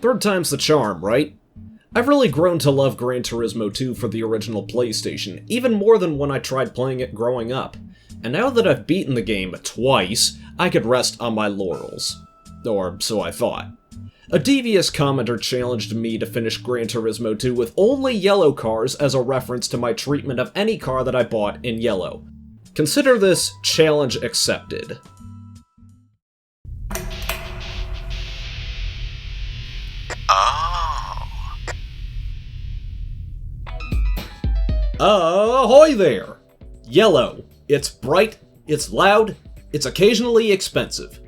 Third time's the charm, right? I've really grown to love Gran Turismo 2 for the original PlayStation, even more than when I tried playing it growing up. And now that I've beaten the game twice, I could rest on my laurels. Or so I thought. A devious commenter challenged me to finish Gran Turismo 2 with only yellow cars as a reference to my treatment of any car that I bought in yellow. Consider this challenge accepted. Ahoy there! Yellow. It's bright, it's loud, it's occasionally expensive.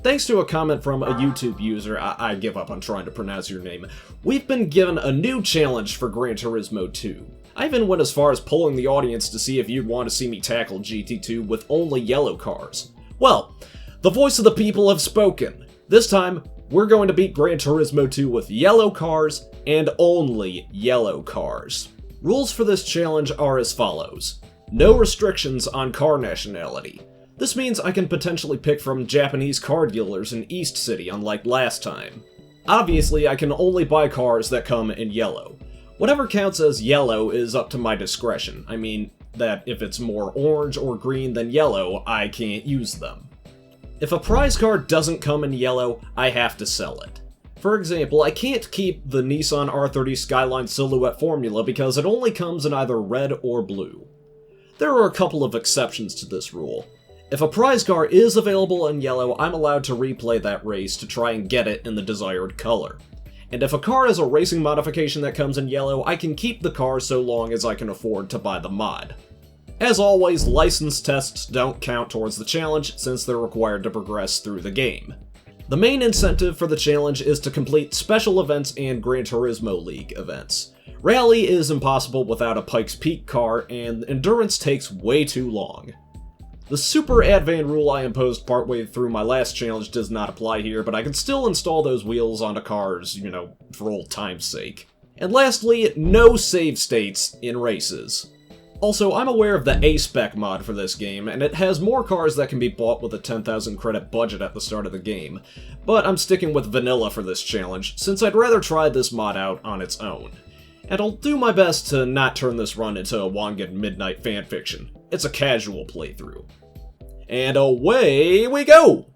Thanks to a comment from a YouTube user, I give up on trying to pronounce your name, we've been given a new challenge for Gran Turismo 2. I even went as far as polling the audience to see if you'd want to see me tackle GT2 with only yellow cars. Well, the voice of the people have spoken. This time, we're going to beat Gran Turismo 2 with yellow cars and only yellow cars. Rules for this challenge are as follows. No restrictions on car nationality. This means I can potentially pick from Japanese car dealers in East City, unlike last time. Obviously, I can only buy cars that come in yellow. Whatever counts as yellow is up to my discretion. I mean, that if it's more orange or green than yellow, I can't use them. If a prize car doesn't come in yellow, I have to sell it. For example, I can't keep the Nissan R30 Skyline Silhouette Formula because it only comes in either red or blue. There are a couple of exceptions to this rule. If a prize car is available in yellow, I'm allowed to replay that race to try and get it in the desired color. And if a car has a racing modification that comes in yellow, I can keep the car so long as I can afford to buy the mod. As always, license tests don't count towards the challenge since they're required to progress through the game. The main incentive for the challenge is to complete special events and Gran Turismo League events. Rally is impossible without a Pikes Peak car, and endurance takes way too long. The super advan rule I imposed partway through my last challenge does not apply here, but I can still install those wheels onto cars, for old time's sake. And lastly, no save states in races. Also, I'm aware of the A-Spec mod for this game, and it has more cars that can be bought with a 10,000 credit budget at the start of the game, but I'm sticking with vanilla for this challenge, since I'd rather try this mod out on its own. And I'll do my best to not turn this run into a Wangan Midnight fanfiction. It's a casual playthrough. And away we go!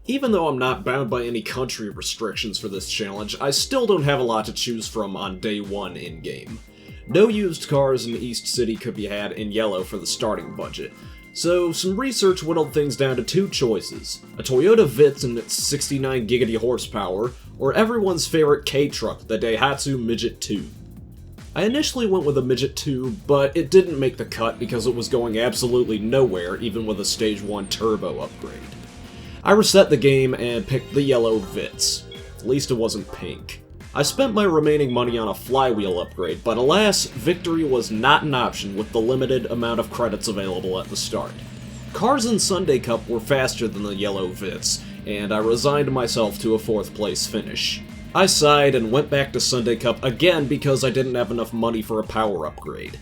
Even though I'm not bound by any country restrictions for this challenge, I still don't have a lot to choose from on day one in-game. No used cars in East City could be had in yellow for the starting budget, so some research whittled things down to two choices: a Toyota Vitz and its 69 giggity horsepower, or everyone's favorite K-truck, the Daihatsu Midget 2. I initially went with a Midget 2, but it didn't make the cut because it was going absolutely nowhere even with a Stage 1 turbo upgrade. I reset the game and picked the yellow Vitz. At least it wasn't pink. I spent my remaining money on a flywheel upgrade, but alas, victory was not an option with the limited amount of credits available at the start. Cars in Sunday Cup were faster than the yellow Vitz, and I resigned myself to a 4th place finish. I sighed and went back to Sunday Cup again because I didn't have enough money for a power upgrade.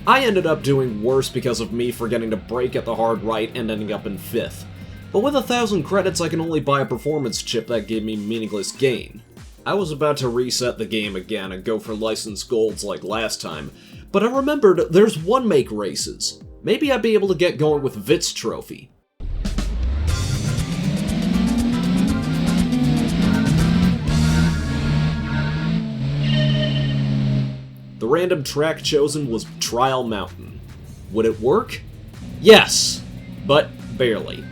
I ended up doing worse because of me forgetting to brake at the hard right and ending up in 5th. But with 1,000 credits, I can only buy a performance chip that gave me meaningless gain. I was about to reset the game again and go for licensed golds like last time, but I remembered there's one-make races. Maybe I'd be able to get going with Vitz Trophy. The random track chosen was Trial Mountain. Would it work? Yes, but barely.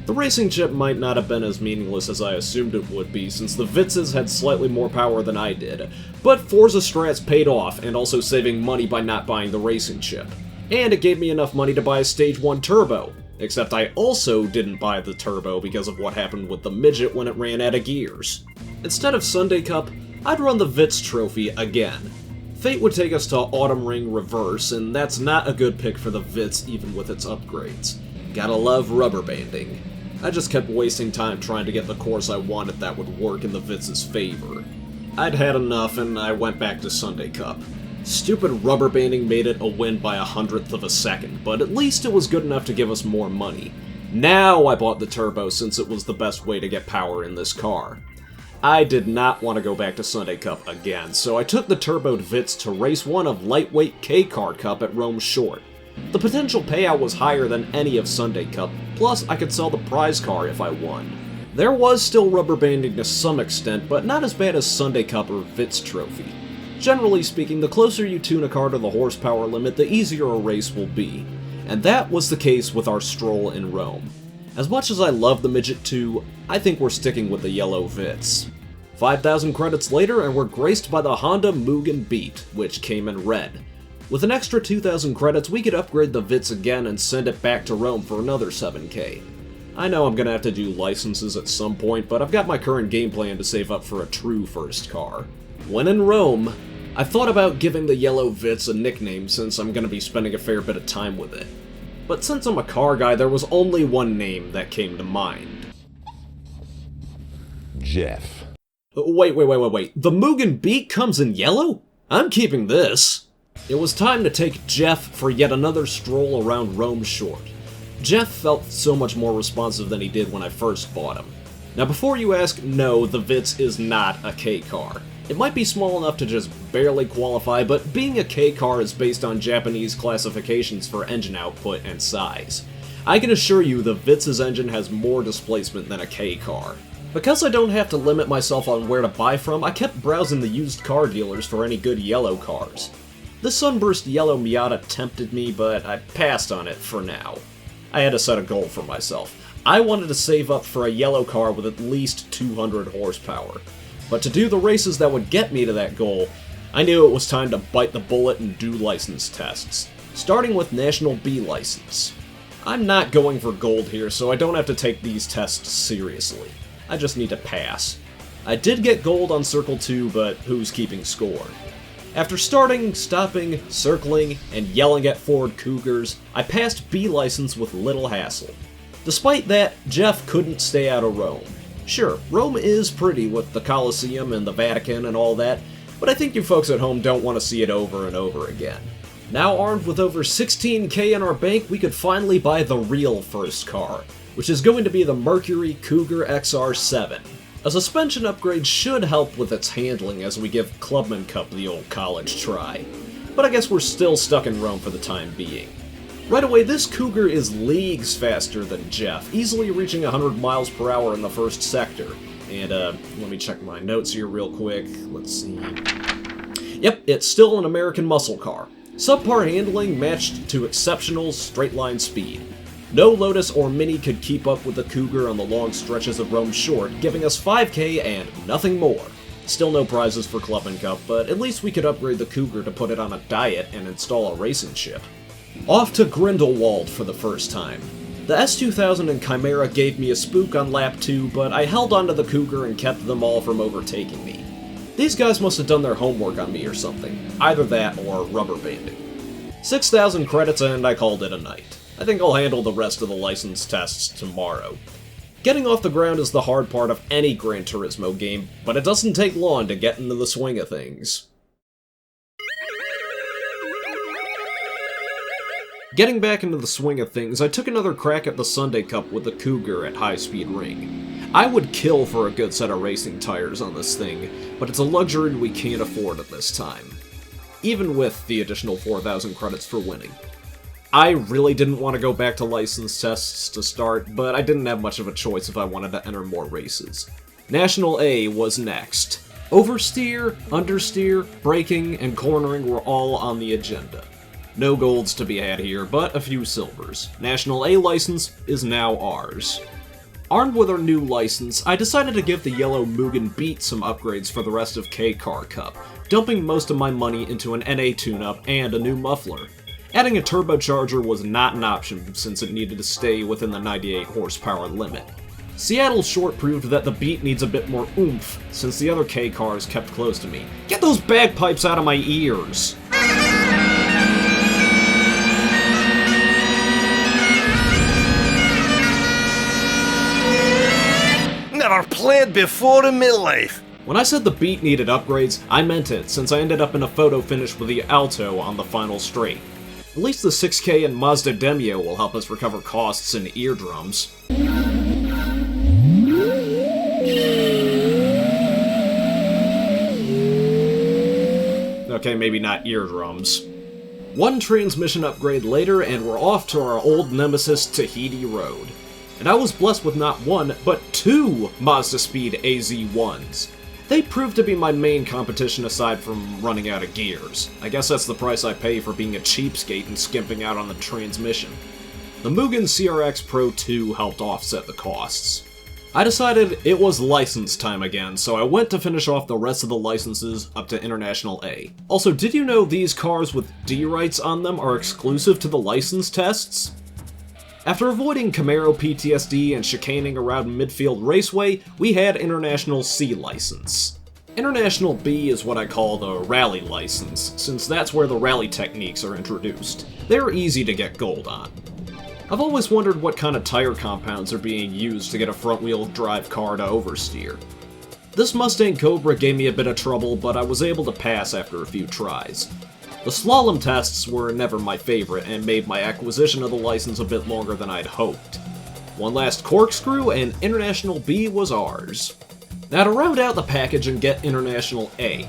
The racing chip might not have been as meaningless as I assumed it would be, since the Vitzes had slightly more power than I did, but Forza strats paid off, and also saving money by not buying the racing chip. And it gave me enough money to buy a Stage 1 turbo, except I also didn't buy the turbo because of what happened with the Midget when it ran out of gears. Instead of Sunday Cup, I'd run the Vitz Trophy again. Fate would take us to Autumn Ring Reverse, and that's not a good pick for the Vitz even with its upgrades. Gotta love rubber banding. I just kept wasting time trying to get the course I wanted that would work in the Vitz's favor. I'd had enough and I went back to Sunday Cup. Stupid rubber banding made it a win by 1/100th of a second, but at least it was good enough to give us more money. Now I bought the turbo since it was the best way to get power in this car. I did not want to go back to Sunday Cup again, so I took the turboed Vitz to race one of lightweight K-Car Cup at Rome Short. The potential payout was higher than any of Sunday Cup, plus I could sell the prize car if I won. There was still rubber banding to some extent, but not as bad as Sunday Cup or Vitz Trophy. Generally speaking, the closer you tune a car to the horsepower limit, the easier a race will be. And that was the case with our stroll in Rome. As much as I love the Midget 2, I think we're sticking with the yellow Vitz. 5,000 credits later, and we're graced by the Honda Mugen Beat, which came in red. With an extra 2,000 credits, we could upgrade the Vitz again and send it back to Rome for another 7k. I know I'm gonna have to do licenses at some point, but I've got my current game plan to save up for a true first car. When in Rome, I thought about giving the yellow Vitz a nickname since I'm gonna be spending a fair bit of time with it. But since I'm a car guy, there was only one name that came to mind. Geoff. Wait. The Mugen Beat comes in yellow? I'm keeping this. It was time to take Geoff for yet another stroll around Rome Short. Geoff felt so much more responsive than he did when I first bought him. Now before you ask, no, the Vitz is not a K car. It might be small enough to just barely qualify, but being a K car is based on Japanese classifications for engine output and size. I can assure you the Vitz's engine has more displacement than a K car. Because I don't have to limit myself on where to buy from, I kept browsing the used car dealers for any good yellow cars. The Sunburst Yellow Miata tempted me, but I passed on it for now. I had to set a goal for myself. I wanted to save up for a yellow car with at least 200 horsepower. But to do the races that would get me to that goal, I knew it was time to bite the bullet and do license tests, starting with National B license. I'm not going for gold here, so I don't have to take these tests seriously. I just need to pass. I did get gold on Circle 2, but who's keeping score? After starting, stopping, circling, and yelling at Ford Cougars, I passed B license with little hassle. Despite that, Geoff couldn't stay out of Rome. Sure, Rome is pretty with the Colosseum and the Vatican and all that, but I think you folks at home don't want to see it over and over again. Now armed with over 16k in our bank, we could finally buy the real first car, which is going to be the Mercury Cougar XR7. A suspension upgrade should help with its handling as we give Clubman Cup the old college try, but I guess we're still stuck in Rome for the time being. Right away, this Cougar is leagues faster than Geoff, easily reaching 100 miles per hour in the first sector. And, let me check my notes here real quick. Let's see. Yep, it's still an American muscle car. Subpar handling matched to exceptional straight-line speed. No Lotus or Mini could keep up with the Cougar on the long stretches of Rome Short, giving us 5k and nothing more. Still no prizes for Clubman Cup, but at least we could upgrade the Cougar to put it on a diet and install a racing chip. Off to Grindelwald for the first time. The S2000 and Chimera gave me a spook on lap 2, but I held onto the Cougar and kept them all from overtaking me. These guys must have done their homework on me or something. Either that or rubber banding. 6,000 credits and I called it a night. I think I'll handle the rest of the license tests tomorrow. Getting off the ground is the hard part of any Gran Turismo game, but it doesn't take long to get into the swing of things. Getting back into the swing of things, I took another crack at the Sunday Cup with the Cougar at High Speed Ring. I would kill for a good set of racing tires on this thing, but it's a luxury we can't afford at this time. Even with the additional 4,000 credits for winning. I really didn't want to go back to license tests to start, but I didn't have much of a choice if I wanted to enter more races. National A was next. Oversteer, understeer, braking, and cornering were all on the agenda. No golds to be had here, but a few silvers. National A license is now ours. Armed with our new license, I decided to give the yellow Mugen Beat some upgrades for the rest of K-Car Cup, dumping most of my money into an NA tune-up and a new muffler. Adding a turbocharger was not an option since it needed to stay within the 98 horsepower limit. Seattle Short proved that the Beat needs a bit more oomph, since the other K-Cars kept close to me. Get those bagpipes out of my ears! Never played before in my life. When I said the Beat needed upgrades, I meant it, since I ended up in a photo finish with the Alto on the final straight. At least the 6K and Mazda Demio will help us recover costs and eardrums. Okay, maybe not eardrums. One transmission upgrade later, and we're off to our old nemesis Tahiti Road. And I was blessed with not one, but two Mazda Speed AZ1s. They proved to be my main competition aside from running out of gears. I guess that's the price I pay for being a cheapskate and skimping out on the transmission. The Mugen CRX Pro 2 helped offset the costs. I decided it was license time again, so I went to finish off the rest of the licenses up to International A. Also, did you know these cars with D rights on them are exclusive to the license tests? After avoiding Camaro PTSD and chicaning around Midfield Raceway, we had International C license. International B is what I call the rally license, since that's where the rally techniques are introduced. They're easy to get gold on. I've always wondered what kind of tire compounds are being used to get a front-wheel drive car to oversteer. This Mustang Cobra gave me a bit of trouble, but I was able to pass after a few tries. The slalom tests were never my favorite, and made my acquisition of the license a bit longer than I'd hoped. One last corkscrew, and International B was ours. Now to round out the package and get International A,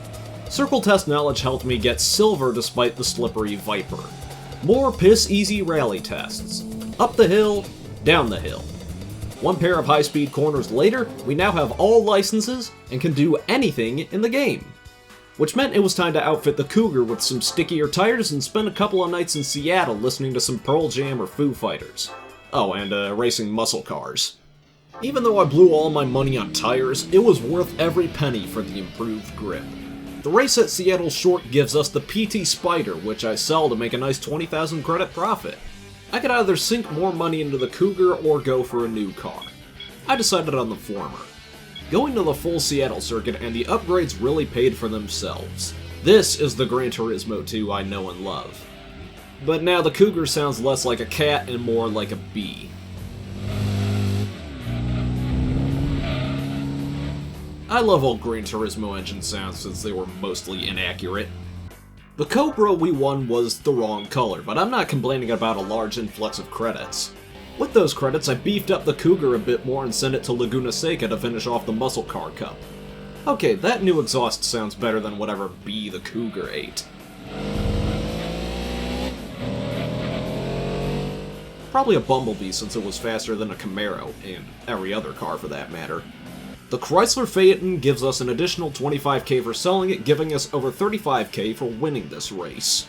Circle Test knowledge helped me get silver despite the slippery Viper. More piss-easy rally tests. Up the hill, down the hill. One pair of high-speed corners later, we now have all licenses and can do anything in the game. Which meant it was time to outfit the Cougar with some stickier tires and spend a couple of nights in Seattle listening to some Pearl Jam or Foo Fighters. Oh, and racing muscle cars. Even though I blew all my money on tires, it was worth every penny for the improved grip. The race at Seattle Short gives us the PT Spider, which I sell to make a nice 20,000 credit profit. I could either sink more money into the Cougar or go for a new car. I decided on the former. Going to the full Seattle circuit and the upgrades really paid for themselves. This is the Gran Turismo 2 I know and love. But now the Cougar sounds less like a cat and more like a bee. I love old Gran Turismo engine sounds since they were mostly inaccurate. The Cobra we won was the wrong color, but I'm not complaining about a large influx of credits. With those credits, I beefed up the Cougar a bit more and sent it to Laguna Seca to finish off the Muscle Car Cup. Okay, that new exhaust sounds better than whatever bee the Cougar ate. Probably a Bumblebee since it was faster than a Camaro, and every other car for that matter. The Chrysler Phaeton gives us an additional 25k for selling it, giving us over 35k for winning this race.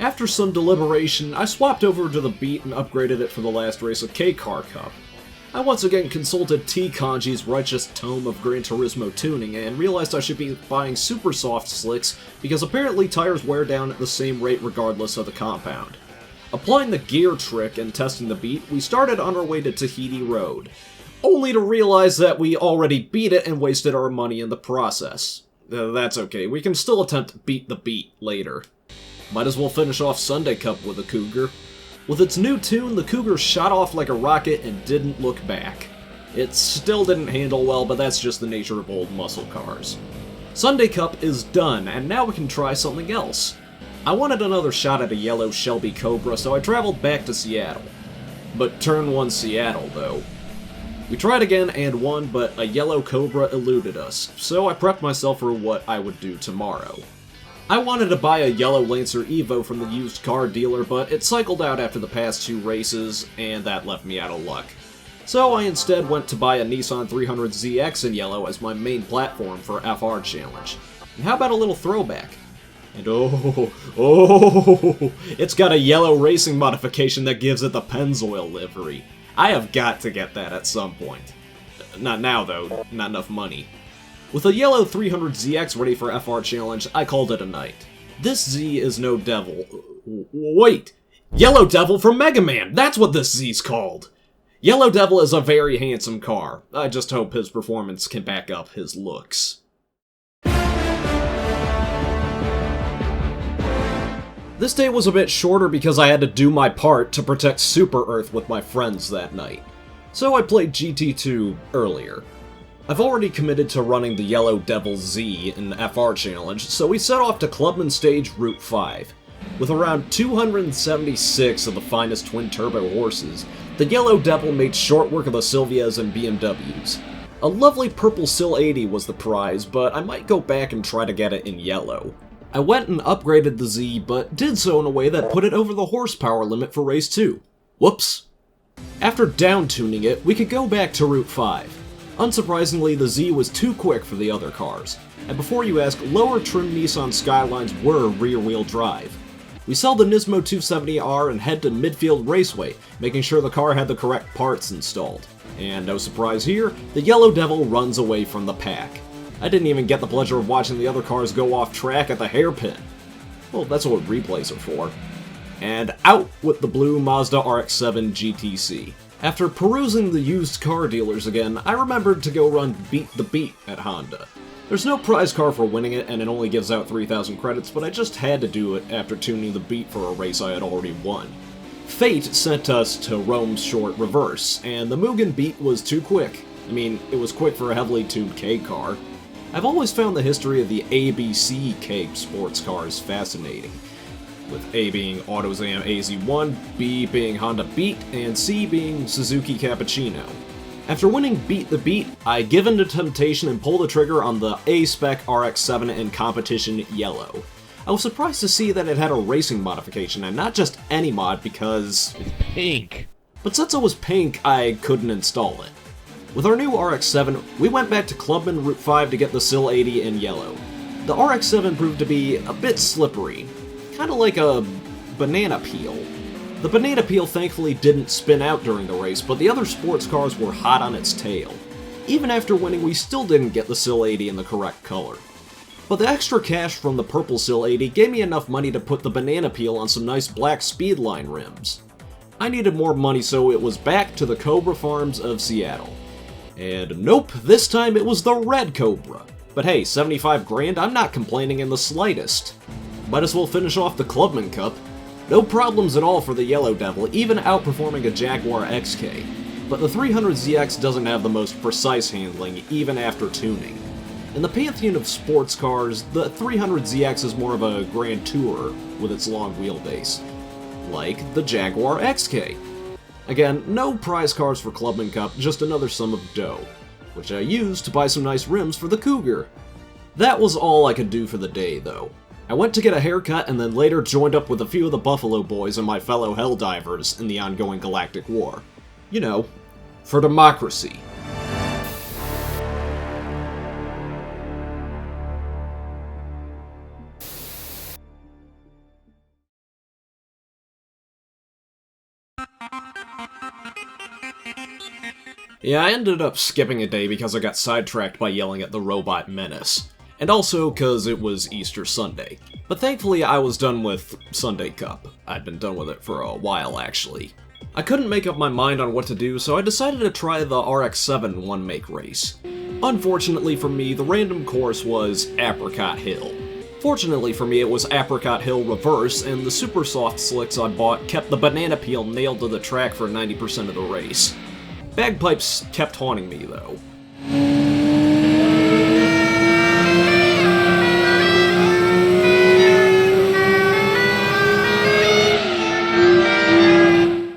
After some deliberation, I swapped over to the Beat and upgraded it for the last race of K-Car Cup. I once again consulted TeaKanji's Righteous Tome of Gran Turismo tuning and realized I should be buying super soft slicks because apparently tires wear down at the same rate regardless of the compound. Applying the gear trick and testing the Beat, we started on our way to Tahiti Road, only to realize that we already beat it and wasted our money in the process. That's okay, we can still attempt to beat the Beat later. Might as well finish off Sunday Cup with a Cougar. With its new tune, the Cougar shot off like a rocket and didn't look back. It still didn't handle well, but that's just the nature of old muscle cars. Sunday Cup is done, and now we can try something else. I wanted another shot at a yellow Shelby Cobra, so I traveled back to Seattle. But turn 1 Seattle, though. We tried again and won, but a yellow Cobra eluded us, so I prepped myself for what I would do tomorrow. I wanted to buy a yellow Lancer Evo from the used car dealer, but it cycled out after the past 2 races, and that left me out of luck. So I instead went to buy a Nissan 300ZX in yellow as my main platform for FR Challenge. And how about a little throwback? And it's got a yellow racing modification that gives it the Pennzoil livery. I have got to get that at some point. Not now though, not enough money. With a yellow 300ZX ready for FR Challenge, I called it a night. This Z is no devil. Wait! Yellow Devil from Mega Man! That's what this Z's called! Yellow Devil is a very handsome car. I just hope his performance can back up his looks. This day was a bit shorter because I had to do my part to protect Super Earth with my friends that night. So I played GT2 earlier. I've already committed to running the Yellow Devil Z in FR Challenge, so we set off to Clubman Stage Route 5. With around 276 of the finest twin-turbo horses, the Yellow Devil made short work of the Silvias and BMWs. A lovely purple Sil 80 was the prize, but I might go back and try to get it in yellow. I went and upgraded the Z, but did so in a way that put it over the horsepower limit for Race 2. Whoops. After down-tuning it, we could go back to Route 5. Unsurprisingly, the Z was too quick for the other cars. And before you ask, lower trim Nissan Skylines were rear-wheel drive. We sell the Nismo 270R and head to Midfield Raceway, making sure the car had the correct parts installed. And no surprise here, the Yellow Devil runs away from the pack. I didn't even get the pleasure of watching the other cars go off track at the hairpin. Well, that's what replays are for. And out with the blue Mazda RX-7 GTC. After perusing the used car dealers again, I remembered to go run Beat the Beat at Honda. There's no prize car for winning it, and it only gives out 3,000 credits, but I just had to do it after tuning the Beat for a race I had already won. Fate sent us to Rome's short reverse, and the Mugen Beat was too quick. I mean, it was quick for a heavily tuned K car. I've always found the history of the ABC K sports cars fascinating, with A being AutoZam AZ1, B being Honda Beat, and C being Suzuki Cappuccino. After winning Beat the Beat, I give in to temptation and pull the trigger on the A-Spec RX-7 in competition yellow. I was surprised to see that it had a racing modification, and not just any mod because it's pink. But since it was pink, I couldn't install it. With our new RX-7, we went back to Clubman Route 5 to get the Sil 80 in yellow. The RX-7 proved to be a bit slippery, kinda like a banana peel. The banana peel thankfully didn't spin out during the race, but the other sports cars were hot on its tail. Even after winning, we still didn't get the Sil 80 in the correct color. But the extra cash from the purple Sil 80 gave me enough money to put the banana peel on some nice black Speedline rims. I needed more money, so it was back to the Cobra Farms of Seattle. And nope, this time it was the red Cobra. But hey, 75 grand, I'm not complaining in the slightest. Might as well finish off the Clubman Cup. No problems at all for the Yellow Devil, even outperforming a Jaguar XK. But the 300ZX doesn't have the most precise handling, even after tuning. In the pantheon of sports cars, the 300ZX is more of a Grand Tourer with its long wheelbase, like the Jaguar XK. Again, no prize cars for Clubman Cup, just another sum of dough, which I used to buy some nice rims for the Cougar. That was all I could do for the day, though. I went to get a haircut and then later joined up with a few of the Buffalo Boys and my fellow Helldivers in the ongoing galactic war. You know, for democracy. Yeah, I ended up skipping a day because I got sidetracked by yelling at the Robot Menace. And also because it was Easter Sunday. But thankfully I was done with Sunday Cup. I'd been done with it for a while, actually. I couldn't make up my mind on what to do, so I decided to try the RX-7 one-make race. Unfortunately for me, the random course was Apricot Hill. Fortunately for me, it was Apricot Hill Reverse, and the super soft slicks I bought kept the banana peel nailed to the track for 90% of the race. Bagpipes kept haunting me, though.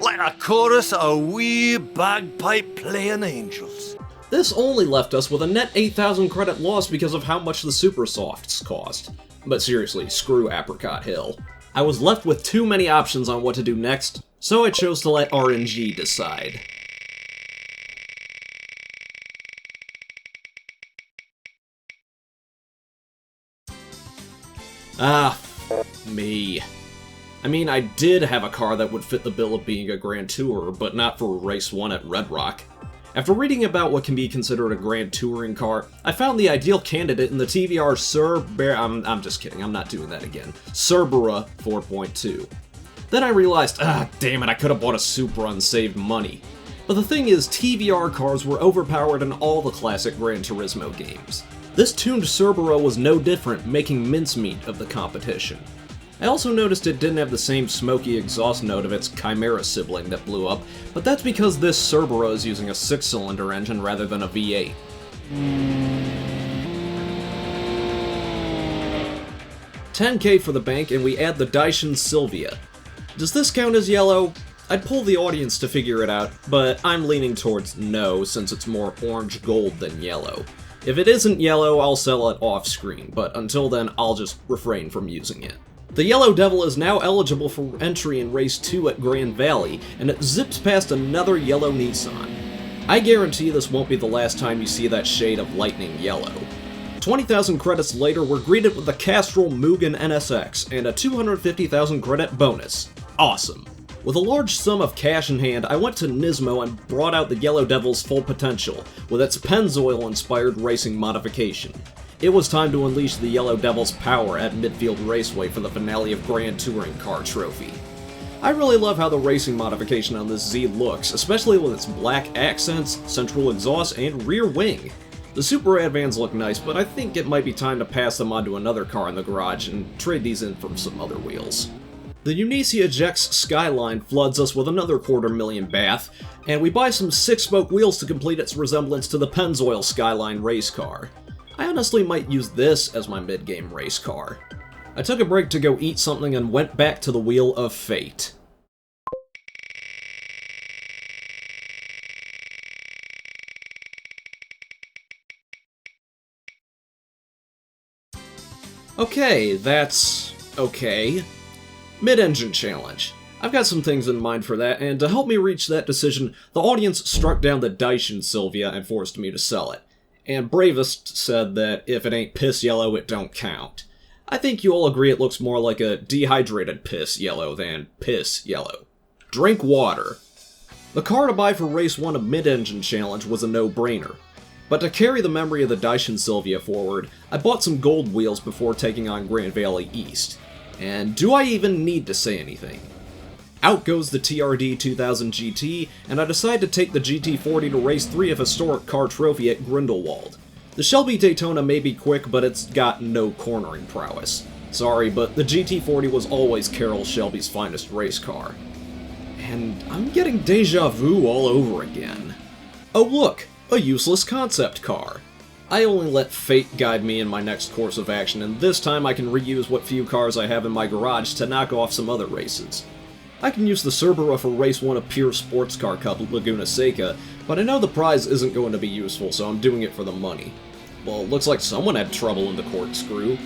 Like a chorus of wee bagpipe playing angels. This only left us with a net 8,000 credit loss because of how much the super softs cost. But seriously, screw Apricot Hill. I was left with too many options on what to do next, so I chose to let RNG decide. Me. I mean, I did have a car that would fit the bill of being a Grand Tourer, but not for Race 1 at Red Rock. After reading about what can be considered a Grand Touring car, I found the ideal candidate in the TVR I'm just kidding, I'm not doing that again. Cerbera 4.2. Then I realized, damn it, I could have bought a Supra and saved money. But the thing is, TVR cars were overpowered in all the classic Gran Turismo games. This tuned Cerbera was no different, making mincemeat of the competition. I also noticed it didn't have the same smoky exhaust note of its Chimera sibling that blew up, but that's because this Cerbera is using a 6-cylinder engine rather than a V8. 10k for the bank, and we add the Daishin Sylvia. Does this count as yellow? I'd pull the audience to figure it out, but I'm leaning towards no, since it's more orange gold than yellow. If it isn't yellow, I'll sell it off-screen, but until then, I'll just refrain from using it. The Yellow Devil is now eligible for entry in Race 2 at Grand Valley, and it zips past another yellow Nissan. I guarantee this won't be the last time you see that shade of lightning yellow. 20,000 credits later, we're greeted with the Castrol Mugen NSX and a 250,000 credit bonus. Awesome. With a large sum of cash in hand, I went to Nismo and brought out the Yellow Devil's full potential, with its Pennzoil-inspired racing modification. It was time to unleash the Yellow Devil's power at Midfield Raceway for the finale of Grand Touring Car Trophy. I really love how the racing modification on this Z looks, especially with its black accents, central exhaust, and rear wing. The Super Advans look nice, but I think it might be time to pass them on to another car in the garage and trade these in for some other wheels. The Unicia Jex Skyline floods us with another $250,000 bath, and we buy some 6-spoke wheels to complete its resemblance to the Pennzoil Skyline race car. I honestly might use this as my mid-game race car. I took a break to go eat something and went back to the Wheel of Fate. Okay, that's okay. Mid-engine challenge. I've got some things in mind for that, and to help me reach that decision, the audience struck down the Daishin Sylvia and forced me to sell it. And Bravest said that if it ain't piss yellow, it don't count. I think you all agree it looks more like a dehydrated piss yellow than piss yellow. Drink water. The car to buy for Race 1 of Mid-Engine Challenge was a no-brainer. But to carry the memory of the Daishin Sylvia forward, I bought some gold wheels before taking on Grand Valley East. And do I even need to say anything? Out goes the TRD 2000 GT, and I decide to take the GT40 to Race 3 of Historic Car Trophy at Grindelwald. The Shelby Daytona may be quick, but it's got no cornering prowess. Sorry, but the GT40 was always Carroll Shelby's finest race car. And I'm getting deja vu all over again. Oh look, a useless concept car. I only let fate guide me in my next course of action, and this time I can reuse what few cars I have in my garage to knock off some other races. I can use the Cerberus for Race 1 of Pure Sports Car Cup at Laguna Seca, but I know the prize isn't going to be useful, so I'm doing it for the money. Well, it looks like someone had trouble in the corkscrew.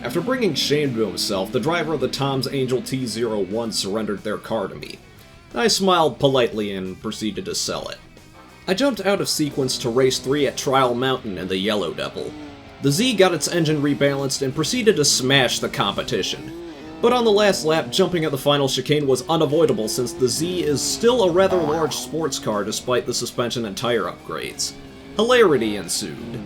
After bringing shame to himself, the driver of the Tom's Angel T01 surrendered their car to me. I smiled politely and proceeded to sell it. I jumped out of sequence to Race 3 at Trial Mountain in the Yellow Devil. The Z got its engine rebalanced and proceeded to smash the competition. But on the last lap, jumping at the final chicane was unavoidable since the Z is still a rather large sports car despite the suspension and tire upgrades. Hilarity ensued.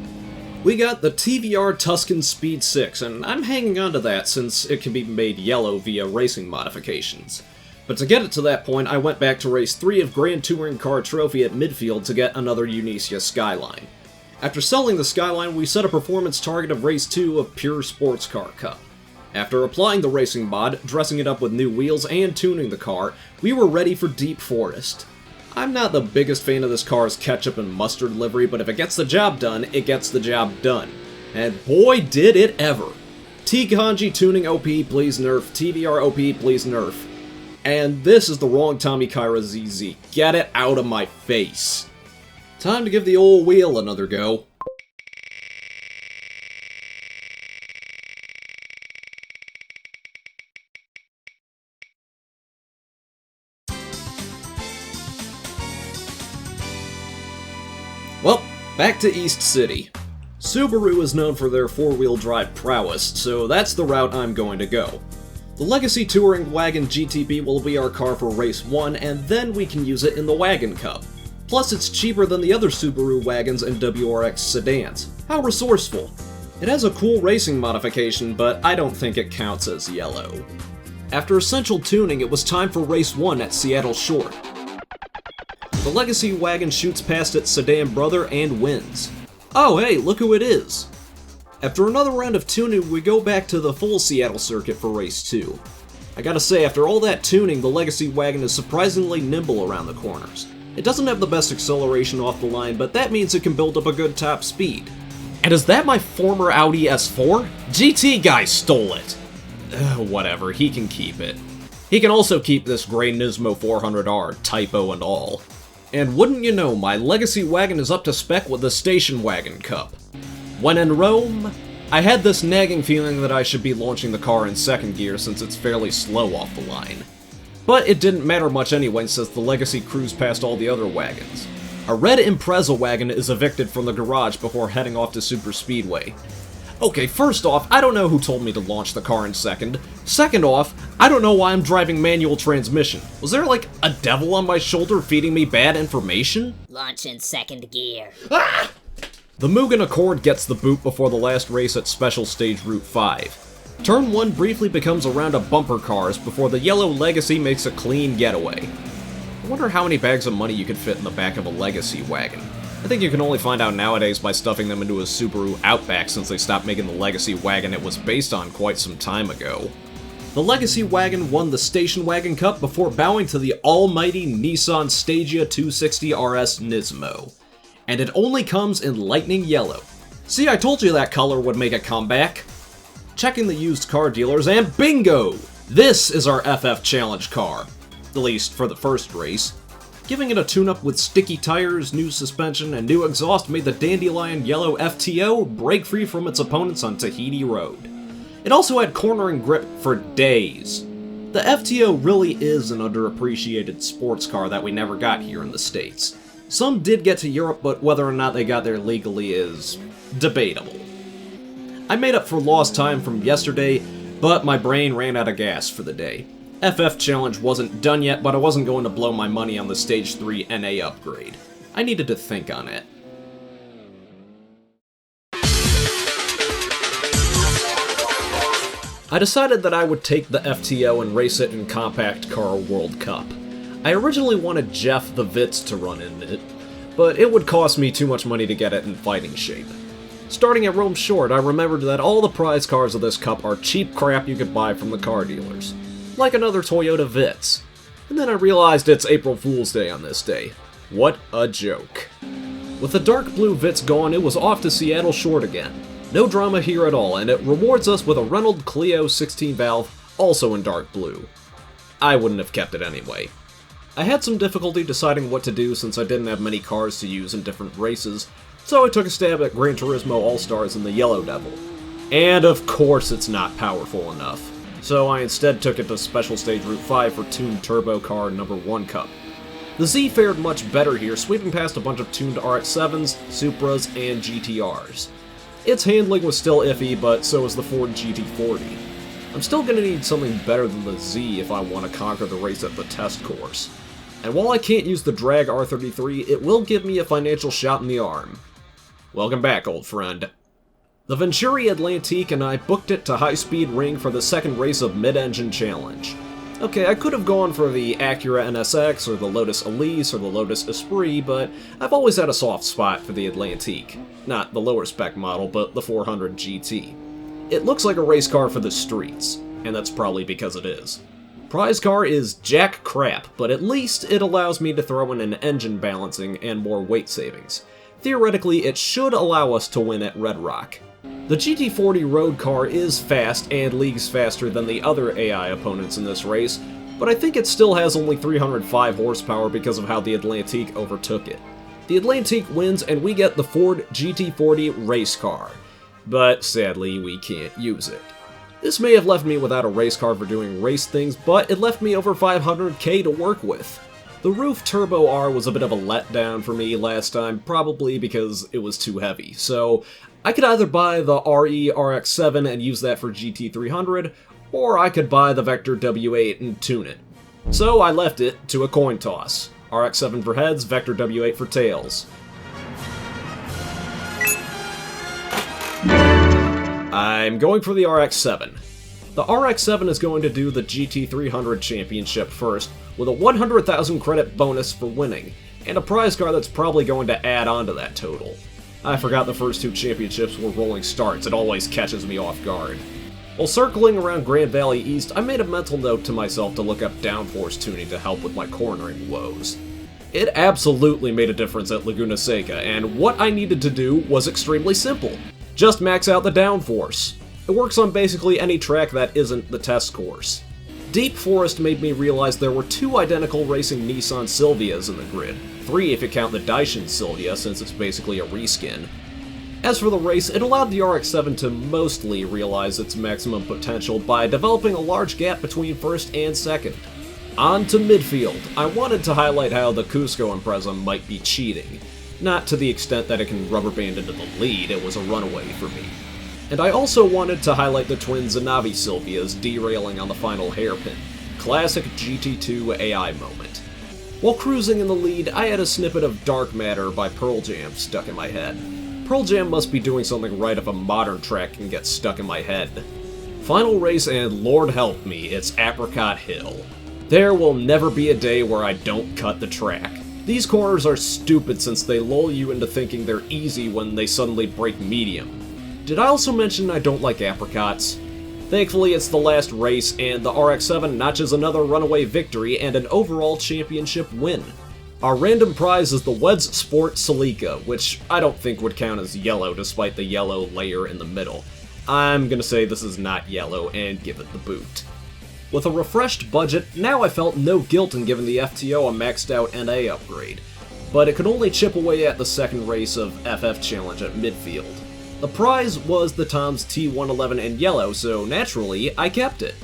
We got the TVR Tuscan Speed 6, and I'm hanging on to that since it can be made yellow via racing modifications. But to get it to that point, I went back to Race 3 of Grand Touring Car Trophy at Midfield to get another Unicia Skyline. After selling the Skyline, we set a performance target of Race 2 of Pure Sports Car Cup. After applying the racing mod, dressing it up with new wheels, and tuning the car, we were ready for Deep Forest. I'm not the biggest fan of this car's ketchup and mustard livery, but if it gets the job done, it gets the job done. And boy did it ever! TeaKanji tuning OP, please nerf. TVR OP, please nerf. And this is the wrong Tommy Kyra ZZ. Get it out of my face. Time to give the old wheel another go. Well, back to East City. Subaru is known for their four-wheel drive prowess, so that's the route I'm going to go. The Legacy Touring Wagon GTB will be our car for Race 1, and then we can use it in the Wagon Cup. Plus, it's cheaper than the other Subaru wagons and WRX sedans. How resourceful. It has a cool racing modification, but I don't think it counts as yellow. After essential tuning, it was time for Race 1 at Seattle Short. The Legacy wagon shoots past its sedan brother and wins. Oh hey, look who it is! After another round of tuning, we go back to the full Seattle circuit for Race 2. I gotta say, after all that tuning, the Legacy wagon is surprisingly nimble around the corners. It doesn't have the best acceleration off the line, but that means it can build up a good top speed. And is that my former Audi S4? GT guy stole it! Whatever, he can keep it. He can also keep this Gran Turismo 400R, typo and all. And wouldn't you know, my legacy wagon is up to spec with the Station Wagon Cup. When in Rome, I had this nagging feeling that I should be launching the car in second gear since it's fairly slow off the line. But it didn't matter much anyway since the legacy cruised past all the other wagons. A red Impreza wagon is evicted from the garage before heading off to Super Speedway. Okay, first off, I don't know who told me to launch the car in second. Second off, I don't know why I'm driving manual transmission. Was there like a devil on my shoulder feeding me bad information? Launch in second gear. Ah! The Mugen Accord gets the boot before the last race at Special Stage Route 5. Turn 1 briefly becomes a round of bumper cars before the yellow Legacy makes a clean getaway. I wonder how many bags of money you could fit in the back of a Legacy wagon. I think you can only find out nowadays by stuffing them into a Subaru Outback since they stopped making the Legacy wagon it was based on quite some time ago. The Legacy wagon won the Station Wagon Cup before bowing to the almighty Nissan Stagea 260 RS Nismo. And it only comes in lightning yellow. See, I told you that color would make a comeback. Checking the used car dealers, and bingo! This is our FF Challenge car. At least for the first race. Giving it a tune-up with sticky tires, new suspension, and new exhaust made the Dandelion Yellow FTO break free from its opponents on Tahiti Road. It also had cornering grip for days. The FTO really is an underappreciated sports car that we never got here in the States. Some did get to Europe, but whether or not they got there legally is debatable. I made up for lost time from yesterday, but my brain ran out of gas for the day. FF Challenge wasn't done yet, but I wasn't going to blow my money on the Stage 3 NA upgrade. I needed to think on it. I decided that I would take the FTO and race it in Compact Car World Cup. I originally wanted Geoff the Vitz to run in it, but it would cost me too much money to get it in fighting shape. Starting at Rome Short, I remembered that all the prize cars of this cup are cheap crap you could buy from the car dealers. Like another Toyota Vitz. And then I realized it's April Fool's Day on this day. What a joke. With the dark blue Vitz gone, it was off to Seattle Short again. No drama here at all, and it rewards us with a Renault Clio 16 valve, also in dark blue. I wouldn't have kept it anyway. I had some difficulty deciding what to do since I didn't have many cars to use in different races, so I took a stab at Gran Turismo All-Stars in the Yellow Devil. And of course it's not powerful enough, so I instead took it to Special Stage Route 5 for tuned Turbo Car No. 1 Cup. The Z fared much better here, sweeping past a bunch of tuned RX-7s, Supras, and GTRs. Its handling was still iffy, but so was the Ford GT40. I'm still gonna need something better than the Z if I want to conquer the race at the test course. And while I can't use the drag R33, it will give me a financial shot in the arm. Welcome back, old friend. The Venturi Atlantique and I booked it to High Speed Ring for the second race of Mid-Engine Challenge. Okay, I could have gone for the Acura NSX, or the Lotus Elise, or the Lotus Esprit, but I've always had a soft spot for the Atlantique. Not the lower spec model, but the 400 GT. It looks like a race car for the streets, and that's probably because it is. Prize car is jack crap, but at least it allows me to throw in an engine balancing and more weight savings. Theoretically, it should allow us to win at Red Rock. The GT40 road car is fast and leagues faster than the other AI opponents in this race, but I think it still has only 305 horsepower because of how the Atlantique overtook it. The Atlantique wins and we get the Ford GT40 race car, but sadly we can't use it. This may have left me without a race car for doing race things, but it left me over 500k to work with. The Roof Turbo R was a bit of a letdown for me last time, probably because it was too heavy, so I could either buy the RE RX-7 and use that for GT300, or I could buy the Vector W8 and tune it. So I left it to a coin toss. RX-7 for heads, Vector W8 for tails. I'm going for the RX-7. The RX-7 is going to do the GT300 championship first, with a 100,000 credit bonus for winning, and a prize car that's probably going to add on to that total. I forgot the first two championships were rolling starts, it always catches me off guard. While circling around Grand Valley East, I made a mental note to myself to look up downforce tuning to help with my cornering woes. It absolutely made a difference at Laguna Seca, and what I needed to do was extremely simple. Just max out the downforce. It works on basically any track that isn't the test course. Deep Forest made me realize there were 2 identical racing Nissan Silvias in the grid, 3 if you count the Daishin Silvia since it's basically a reskin. As for the race, it allowed the RX-7 to mostly realize its maximum potential by developing a large gap between first and second. On to midfield. I wanted to highlight how the Cusco Impreza might be cheating. Not to the extent that it can rubber band into the lead, it was a runaway for me. And I also wanted to highlight the twin Zanavi Silvias derailing on the final hairpin. Classic GT2 AI moment. While cruising in the lead, I had a snippet of Dark Matter by Pearl Jam stuck in my head. Pearl Jam must be doing something right if a modern track can get stuck in my head. Final race, and Lord help me, it's Apricot Hill. There will never be a day where I don't cut the track. These corners are stupid since they lull you into thinking they're easy when they suddenly break medium. Did I also mention I don't like apricots? Thankfully it's the last race, and the RX-7 notches another runaway victory and an overall championship win. Our random prize is the Wedge Sport Celica, which I don't think would count as yellow despite the yellow layer in the middle. I'm gonna say this is not yellow and give it the boot. With a refreshed budget, now I felt no guilt in giving the FTO a maxed out NA upgrade, but it could only chip away at the second race of FF Challenge at midfield. The prize was the Tom's T111 in yellow, so naturally, I kept it.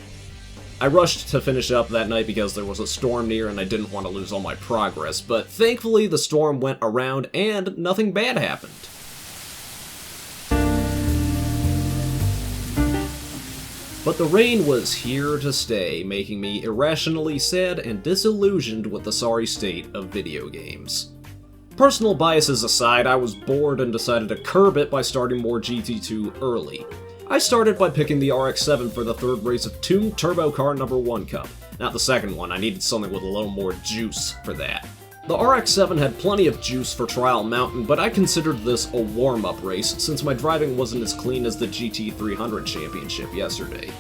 I rushed to finish up that night because there was a storm near and I didn't want to lose all my progress, but thankfully the storm went around and nothing bad happened. But the rain was here to stay, making me irrationally sad and disillusioned with the sorry state of video games. Personal biases aside, I was bored and decided to curb it by starting more GT2 early. I started by picking the RX-7 for the third race of Tuned Turbo Car No. 1 Cup. Not the second one, I needed something with a little more juice for that. The RX-7 had plenty of juice for Trial Mountain, but I considered this a warm-up race since my driving wasn't as clean as the GT300 championship yesterday.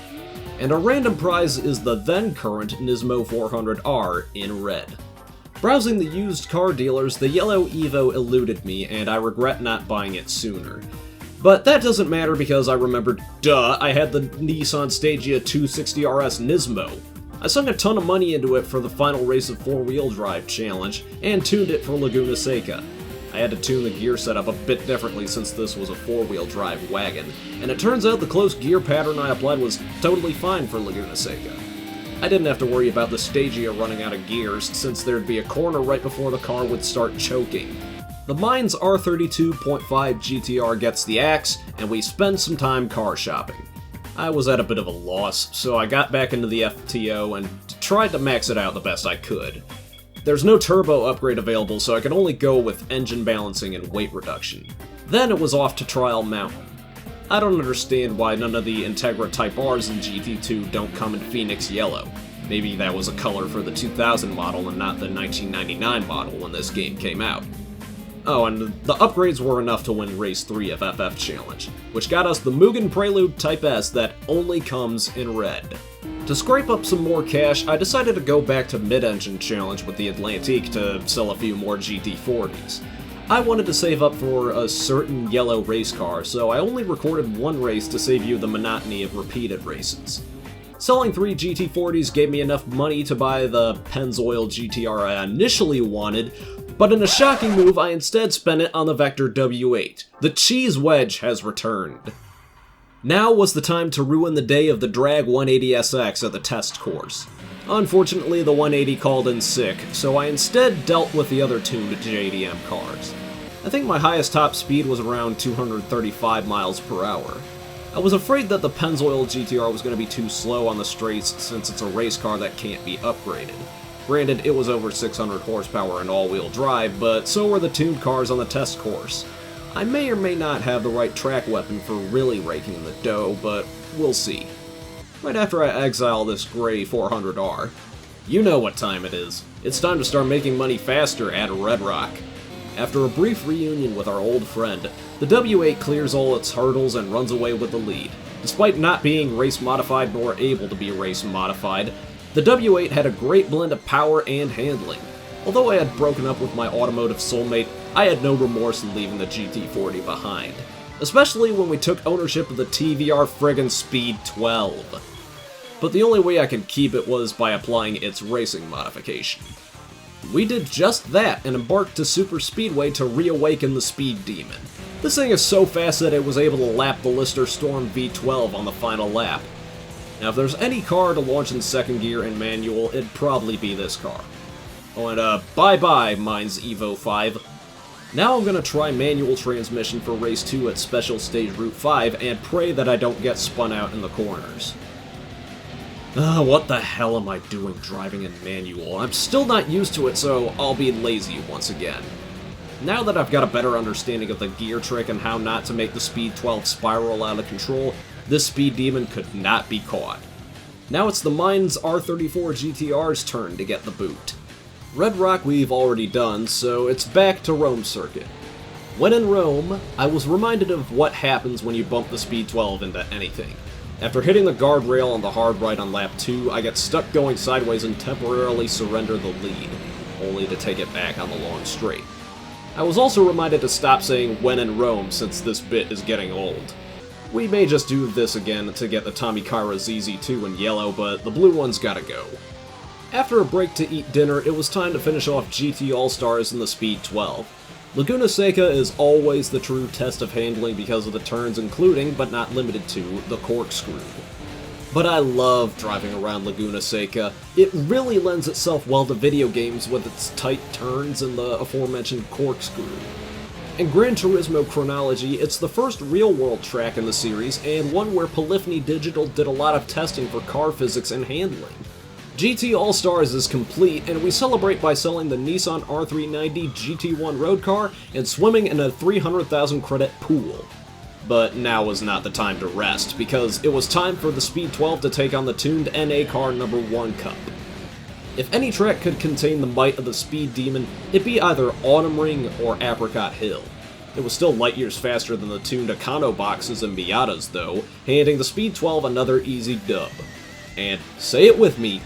And our random prize is the then-current Nismo 400R in red. Browsing the used car dealers, the yellow Evo eluded me, and I regret not buying it sooner. But that doesn't matter because I remembered, duh, I had the Nissan Stagea 260RS Nismo. I sunk a ton of money into it for the final race of 4-wheel drive challenge, and tuned it for Laguna Seca. I had to tune the gear setup a bit differently since this was a 4-wheel drive wagon, and it turns out the close gear pattern I applied was totally fine for Laguna Seca. I didn't have to worry about the Stagea running out of gears since there'd be a corner right before the car would start choking. The Mine's R32.5 GTR gets the axe, and we spend some time car shopping. I was at a bit of a loss, so I got back into the FTO and tried to max it out the best I could. There's no turbo upgrade available, so I could only go with engine balancing and weight reduction. Then it was off to Trial Mountain. I don't understand why none of the Integra Type Rs in GT2 don't come in Phoenix Yellow. Maybe that was a color for the 2000 model and not the 1999 model when this game came out. Oh, and the upgrades were enough to win Race 3 of FF Challenge, which got us the Mugen Prelude Type S that only comes in red. To scrape up some more cash, I decided to go back to Mid-Engine Challenge with the Atlantique to sell a few more GT40s. I wanted to save up for a certain yellow race car, so I only recorded one race to save you the monotony of repeated races. Selling 3 GT40s gave me enough money to buy the Pennzoil GTR I initially wanted, but in a shocking move, I instead spent it on the Vector W8. The cheese wedge has returned. Now was the time to ruin the day of the Drag 180SX at the test course. Unfortunately, the 180 called in sick, so I instead dealt with the other tuned JDM cars. I think my highest top speed was around 235 miles per hour. I was afraid that the Pennzoil GTR was going to be too slow on the straights since it's a race car that can't be upgraded. Granted, it was over 600 horsepower and all-wheel drive, but so were the tuned cars on the test course. I may or may not have the right track weapon for really raking in the dough, but we'll see. Right after I exile this gray 400R. You know what time it is. It's time to start making money faster at Red Rock. After a brief reunion with our old friend, the W8 clears all its hurdles and runs away with the lead. Despite not being race modified nor able to be race modified, the W8 had a great blend of power and handling. Although I had broken up with my automotive soulmate, I had no remorse in leaving the GT40 behind. especially when we took ownership of the TVR friggin' Speed 12. But the only way I could keep it was by applying its racing modification. We did just that and embarked to Super Speedway to reawaken the Speed Demon. This thing is so fast that it was able to lap the Lister Storm V12 on the final lap. Now if there's any car to launch in second gear in manual, it'd probably be this car. Oh, and bye-bye, mine's Evo 5. Now I'm gonna try manual transmission for Race 2 at Special Stage Route 5 and pray that I don't get spun out in the corners. What the hell am I doing driving in manual? I'm still not used to it, so I'll be lazy once again. Now that I've got a better understanding of the gear trick and how not to make the Speed 12 spiral out of control, this Speed Demon could not be caught. Now it's the Mine's R34 GTR's turn to get the boot. Red Rock we've already done, so it's back to Rome Circuit. When in Rome, I was reminded of what happens when you bump the Speed 12 into anything. After hitting the guardrail on the hard right on lap 2, I get stuck going sideways and temporarily surrender the lead, only to take it back on the long straight. I was also reminded to stop saying when in Rome since this bit is getting old. We may just do this again to get the Tommy Kyra ZZ2 in yellow, but the blue one's gotta go. After a break to eat dinner, it was time to finish off GT All-Stars in the Speed 12. Laguna Seca is always the true test of handling because of the turns including, but not limited to, the corkscrew. But I love driving around Laguna Seca. It really lends itself well to video games with its tight turns and the aforementioned corkscrew. In Gran Turismo chronology, it's the first real-world track in the series, and one where Polyphony Digital did a lot of testing for car physics and handling. GT All-Stars is complete, and we celebrate by selling the Nissan R390 GT1 road car and swimming in a 300,000 credit pool. But now was not the time to rest, because it was time for the Speed 12 to take on the tuned NA Car No. 1 Cup. If any track could contain the might of the Speed Demon, it'd be either Autumn Ring or Apricot Hill. It was still light years faster than the tuned Econo boxes and Miatas though, handing the Speed 12 another easy dub. And, say it with me,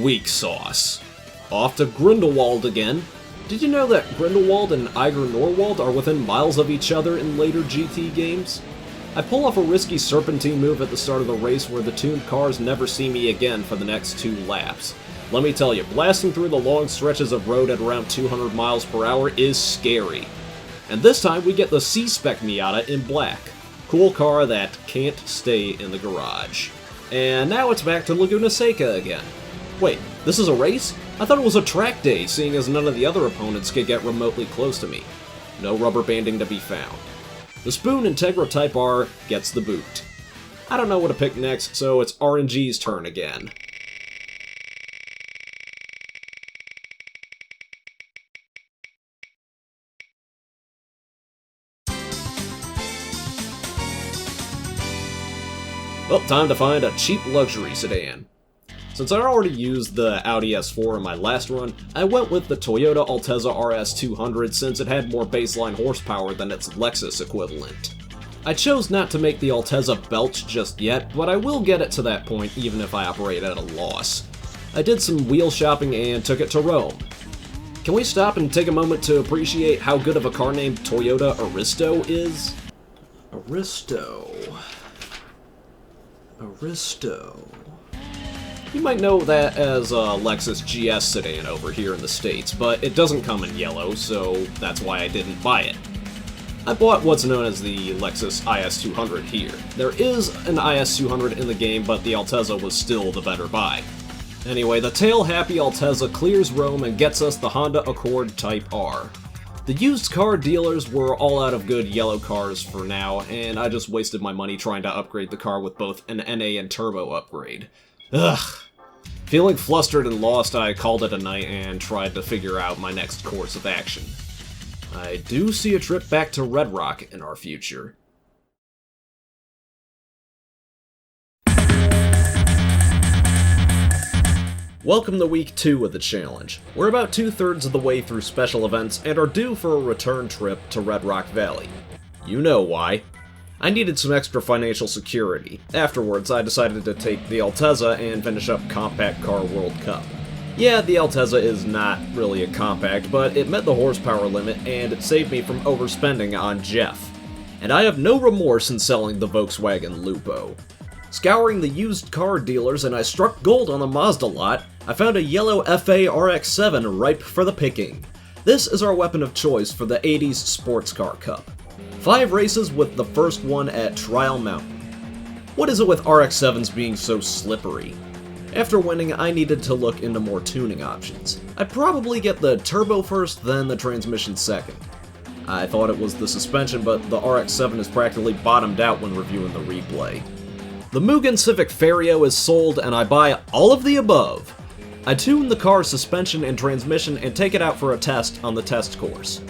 weak sauce. Off to Grindelwald again. Did you know that Grindelwald and Eiger Norwald are within miles of each other in later GT games? I pull off a risky serpentine move at the start of the race where the tuned cars never see me again for the next 2 laps. Let me tell you, blasting through the long stretches of road at around 200 miles per hour is scary. And this time we get the C-Spec Miata in black. Cool car that can't stay in the garage. And now it's back to Laguna Seca again. Wait, this is a race? I thought it was a track day, seeing as none of the other opponents could get remotely close to me. No rubber banding to be found. The Spoon Integra Type R gets the boot. I don't know what to pick next, so it's RNG's turn again. Well, time to find a cheap luxury sedan. Since I already used the Audi S4 in my last run, I went with the Toyota Altezza RS200 since it had more baseline horsepower than its Lexus equivalent. I chose not to make the Altezza belch just yet, but I will get it to that point even if I operate at a loss. I did some wheel shopping and took it to Rome. Can we stop and take a moment to appreciate how good of a car named Toyota Aristo is? Aristo. You might know that as a Lexus GS sedan over here in the States, but it doesn't come in yellow, so that's why I didn't buy it. I bought what's known as the Lexus IS200 here. There is an IS200 in the game, but the Altezza was still the better buy. Anyway, the tail-happy Altezza clears Rome and gets us the Honda Accord Type R. The used car dealers were all out of good yellow cars for now, and I just wasted my money trying to upgrade the car with both an NA and turbo upgrade. Ugh. Feeling flustered and lost, I called it a night and tried to figure out my next course of action. I do see a trip back to Red Rock in our future. Welcome to week 2 of the challenge. We're about 2/3 of the way through special events and are due for a return trip to Red Rock Valley. You know why. I needed some extra financial security. Afterwards, I decided to take the Altezza and finish up Compact Car World Cup. Yeah, the Altezza is not really a compact, but it met the horsepower limit and it saved me from overspending on Geoff. and I have no remorse in selling the Volkswagen Lupo. Scouring the used car dealers and I struck gold on the Mazda lot, I found a yellow FA RX-7 ripe for the picking. This is our weapon of choice for the 80s Sports Car Cup. 5 races with the first one at Trial Mountain. What is it with RX-7s being so slippery? After winning, I needed to look into more tuning options. I'd probably get the turbo first, then the transmission second. I thought it was the suspension, but the RX-7 is practically bottomed out when reviewing the replay. The Mugen Civic Fario is sold, and I buy all of the above. I tune the car's suspension and transmission and take it out for a test on the test course.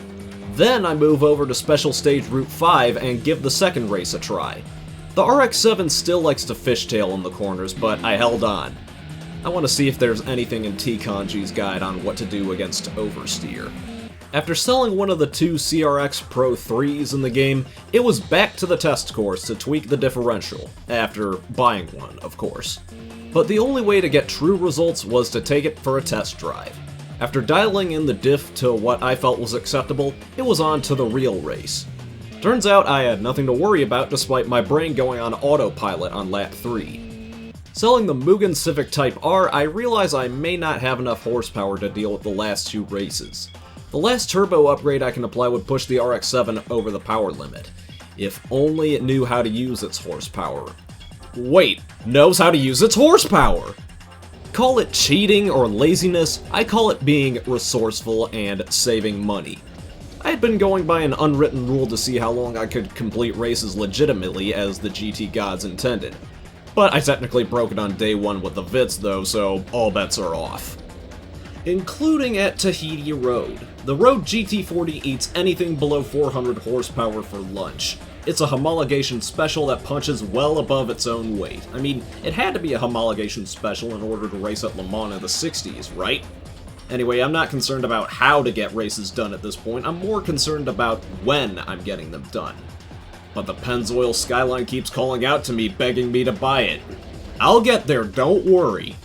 Then I move over to Special Stage Route 5 and give the second race a try. The RX-7 still likes to fishtail in the corners, but I held on. I want to see if there's anything in TeaKanji's guide on what to do against oversteer. After selling one of the 2 CRX Pro 3s in the game, it was back to the test course to tweak the differential, after buying one, of course. But the only way to get true results was to take it for a test drive. After dialing in the diff to what I felt was acceptable, it was on to the real race. Turns out I had nothing to worry about despite my brain going on autopilot on lap 3. Selling the Mugen Civic Type R, I realize I may not have enough horsepower to deal with the last 2 races. The last turbo upgrade I can apply would push the RX-7 over the power limit. If only it knew how to use its horsepower. Wait, knows how to use its horsepower! Call it cheating or laziness, I call it being resourceful and saving money. I had been going by an unwritten rule to see how long I could complete races legitimately as the GT gods intended. But I technically broke it on day 1 with the Vits though, so all bets are off. Including at Tahiti Road. The Road GT40 eats anything below 400 horsepower for lunch. It's a homologation special that punches well above its own weight. I mean, it had to be a homologation special in order to race at Le Mans in the 60s, right? Anyway, I'm not concerned about how to get races done at this point, I'm more concerned about when I'm getting them done. But the Pennzoil Skyline keeps calling out to me, begging me to buy it. I'll get there, don't worry.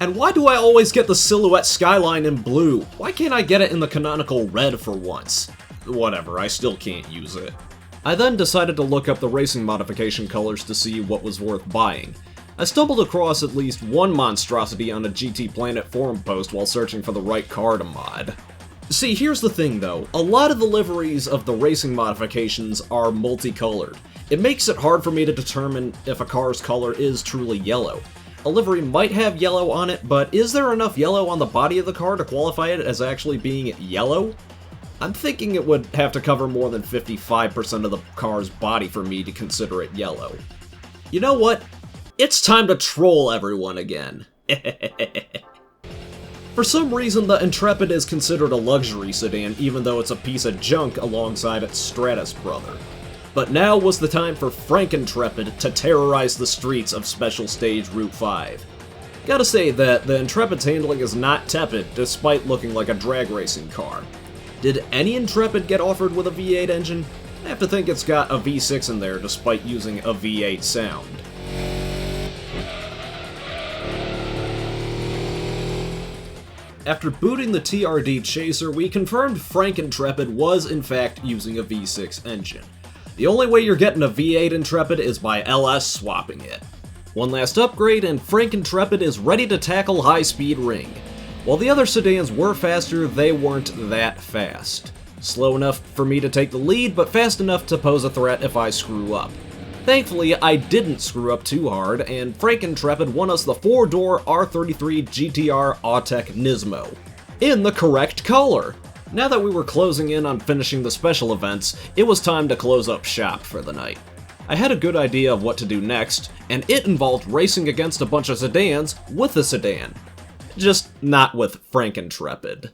And why do I always get the Silhouette Skyline in blue? Why can't I get it in the canonical red for once? Whatever, I still can't use it. I then decided to look up the racing modification colors to see what was worth buying. I stumbled across at least one monstrosity on a GT Planet forum post while searching for the right car to mod. See, here's the thing though, a lot of the liveries of the racing modifications are multicolored. It makes it hard for me to determine if a car's color is truly yellow. A livery might have yellow on it, but is there enough yellow on the body of the car to qualify it as actually being yellow? I'm thinking it would have to cover more than 55% of the car's body for me to consider it yellow. You know what? It's time to troll everyone again. For some reason, the Intrepid is considered a luxury sedan, even though it's a piece of junk alongside its Stratus brother. But now was the time for Franken-trepid to terrorize the streets of Special Stage Route 5. Gotta say that the Intrepid's handling is not tepid, despite looking like a drag racing car. Did any Intrepid get offered with a V8 engine? I have to think it's got a V6 in there, despite using a V8 sound. After booting the TRD Chaser, we confirmed Franken-trepid was in fact using a V6 engine. The only way you're getting a V8 Intrepid is by LS swapping it. One last upgrade and Franken-trepid is ready to tackle high-speed ring. While the other sedans were faster, they weren't that fast. Slow enough for me to take the lead, but fast enough to pose a threat if I screw up. Thankfully, I didn't screw up too hard, and Franken-trepid won us the 4-door R33 GTR Autech Nismo. In the correct color! Now that we were closing in on finishing the special events, it was time to close up shop for the night. I had a good idea of what to do next, and it involved racing against a bunch of sedans with a sedan. Just not with Franken-trepid.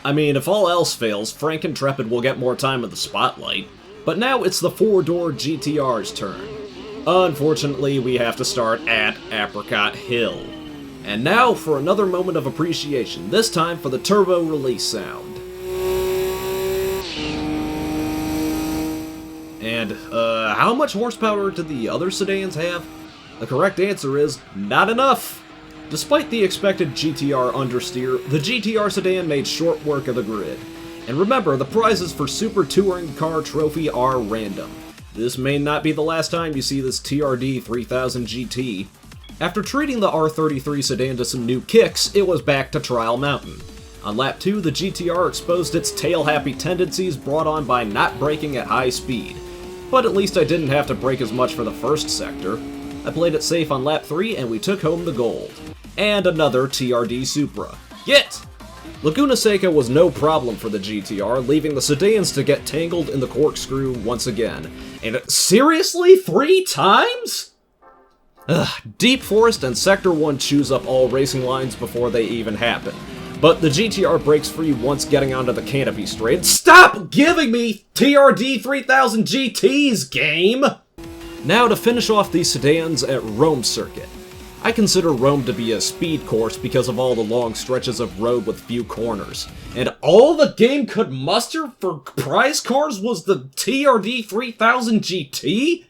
I mean, if all else fails, Franken-trepid will get more time in the spotlight. But now it's the 4-door GTR's turn. Unfortunately, we have to start at Apricot Hill. And now for another moment of appreciation, this time for the turbo release sound. And, how much horsepower do the other sedans have? The correct answer is, not enough! Despite the expected GTR understeer, the GTR sedan made short work of the grid. And remember, the prizes for Super Touring Car Trophy are random. This may not be the last time you see this TRD 3000 GT. After treating the R33 sedan to some new kicks, it was back to Trial Mountain. On lap 2, the GTR exposed its tail-happy tendencies brought on by not braking at high speed. But at least I didn't have to brake as much for the first sector. I played it safe on lap 3 and we took home the gold. And another TRD Supra. Get! Laguna Seca was no problem for the GTR, leaving the sedans to get tangled in the corkscrew once again. And seriously? 3 times? Ugh, Deep Forest and Sector 1 chews up all racing lines before they even happen. But the GTR breaks free once getting onto the canopy straight. Stop giving me TRD 3000 GTs, game! Now to finish off these sedans at Rome Circuit. I consider Rome to be a speed course because of all the long stretches of road with few corners. And all the game could muster for prize cars was the TRD 3000 GT?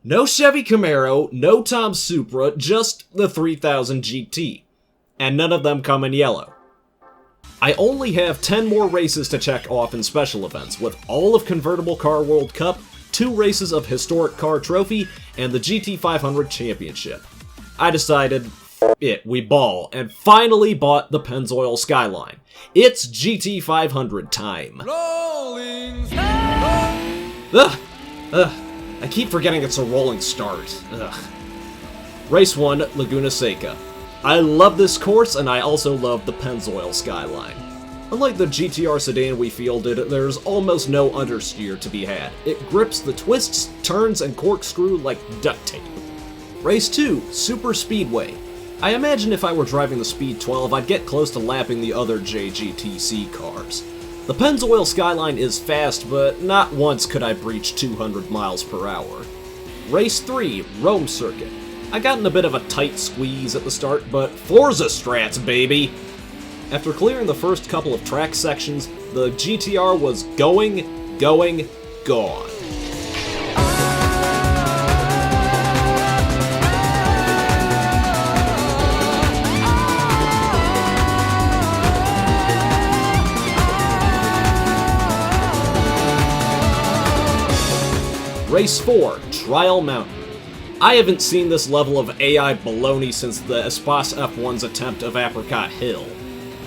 No Chevy Camaro, no Tom Supra, just the 3000 GT. And none of them come in yellow. I only have 10 more races to check off in special events, with all of Convertible Car World Cup, 2 races of Historic Car Trophy, and the GT500 Championship. I decided, f it, we ball, and finally bought the Pennzoil Skyline. It's GT500 time. I keep forgetting it's a rolling start. Ugh. Race 1, Laguna Seca. I love this course, and I also love the Pennzoil Skyline. Unlike the GTR sedan we fielded, there's almost no understeer to be had. It grips the twists, turns, and corkscrew like duct tape. Race 2, Super Speedway. I imagine if I were driving the Speed 12, I'd get close to lapping the other JGTC cars. The Pennzoil Skyline is fast, but not once could I breach 200 miles per hour. Race 3, Rome Circuit. I got in a bit of a tight squeeze at the start, but Forza strats, baby! After clearing the first couple of track sections, the GTR was gone. Race 4, Trial Mountain. I haven't seen this level of AI baloney since the Espace F1's attempt of Apricot Hill.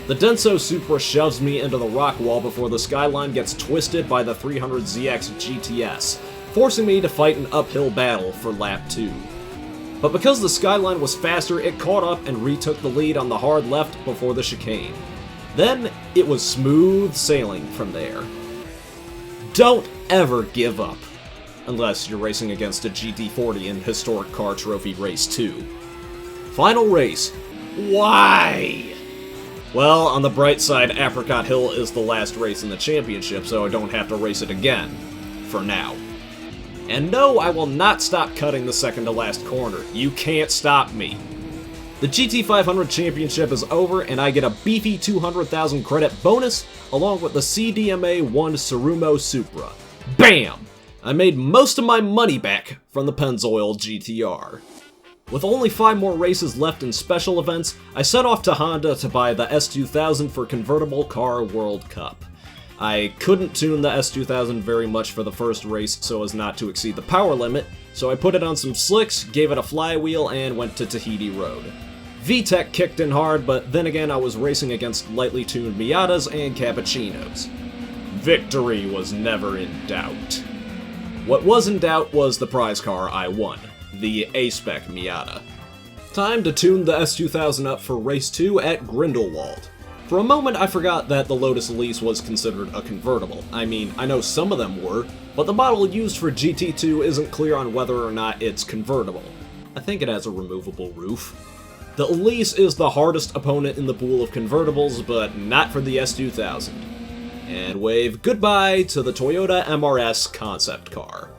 The Denso Supra shoves me into the rock wall before the Skyline gets twisted by the 300ZX GTS, forcing me to fight an uphill battle for lap 2. But because the Skyline was faster, it caught up and retook the lead on the hard left before the chicane. Then, it was smooth sailing from there. Don't ever give up. Unless you're racing against a GT40 in Historic Car Trophy Race 2. Final race. Why? Well, on the bright side, Apricot Hill is the last race in the championship, so I don't have to race it again. For now. And no, I will not stop cutting the second to last corner. You can't stop me. The GT500 Championship is over, and I get a beefy 200,000 credit bonus, along with the CDMA-1 Tsurumo Supra. BAM! I made most of my money back from the Pennzoil GTR. With only 5 more races left in special events, I set off to Honda to buy the S2000 for Convertible Car World Cup. I couldn't tune the S2000 very much for the first race so as not to exceed the power limit, so I put it on some slicks, gave it a flywheel, and went to Tahiti Road. VTEC kicked in hard, but then again I was racing against lightly tuned Miatas and Cappuccinos. Victory was never in doubt. What was in doubt was the prize car I won, the A-Spec Miata. Time to tune the S2000 up for Race 2 at Grindelwald. For a moment I forgot that the Lotus Elise was considered a convertible. I mean, I know some of them were, but the model used for GT2 isn't clear on whether or not it's convertible. I think it has a removable roof. The Elise is the hardest opponent in the pool of convertibles, but not for the S2000. And wave goodbye to the Toyota MRS concept car.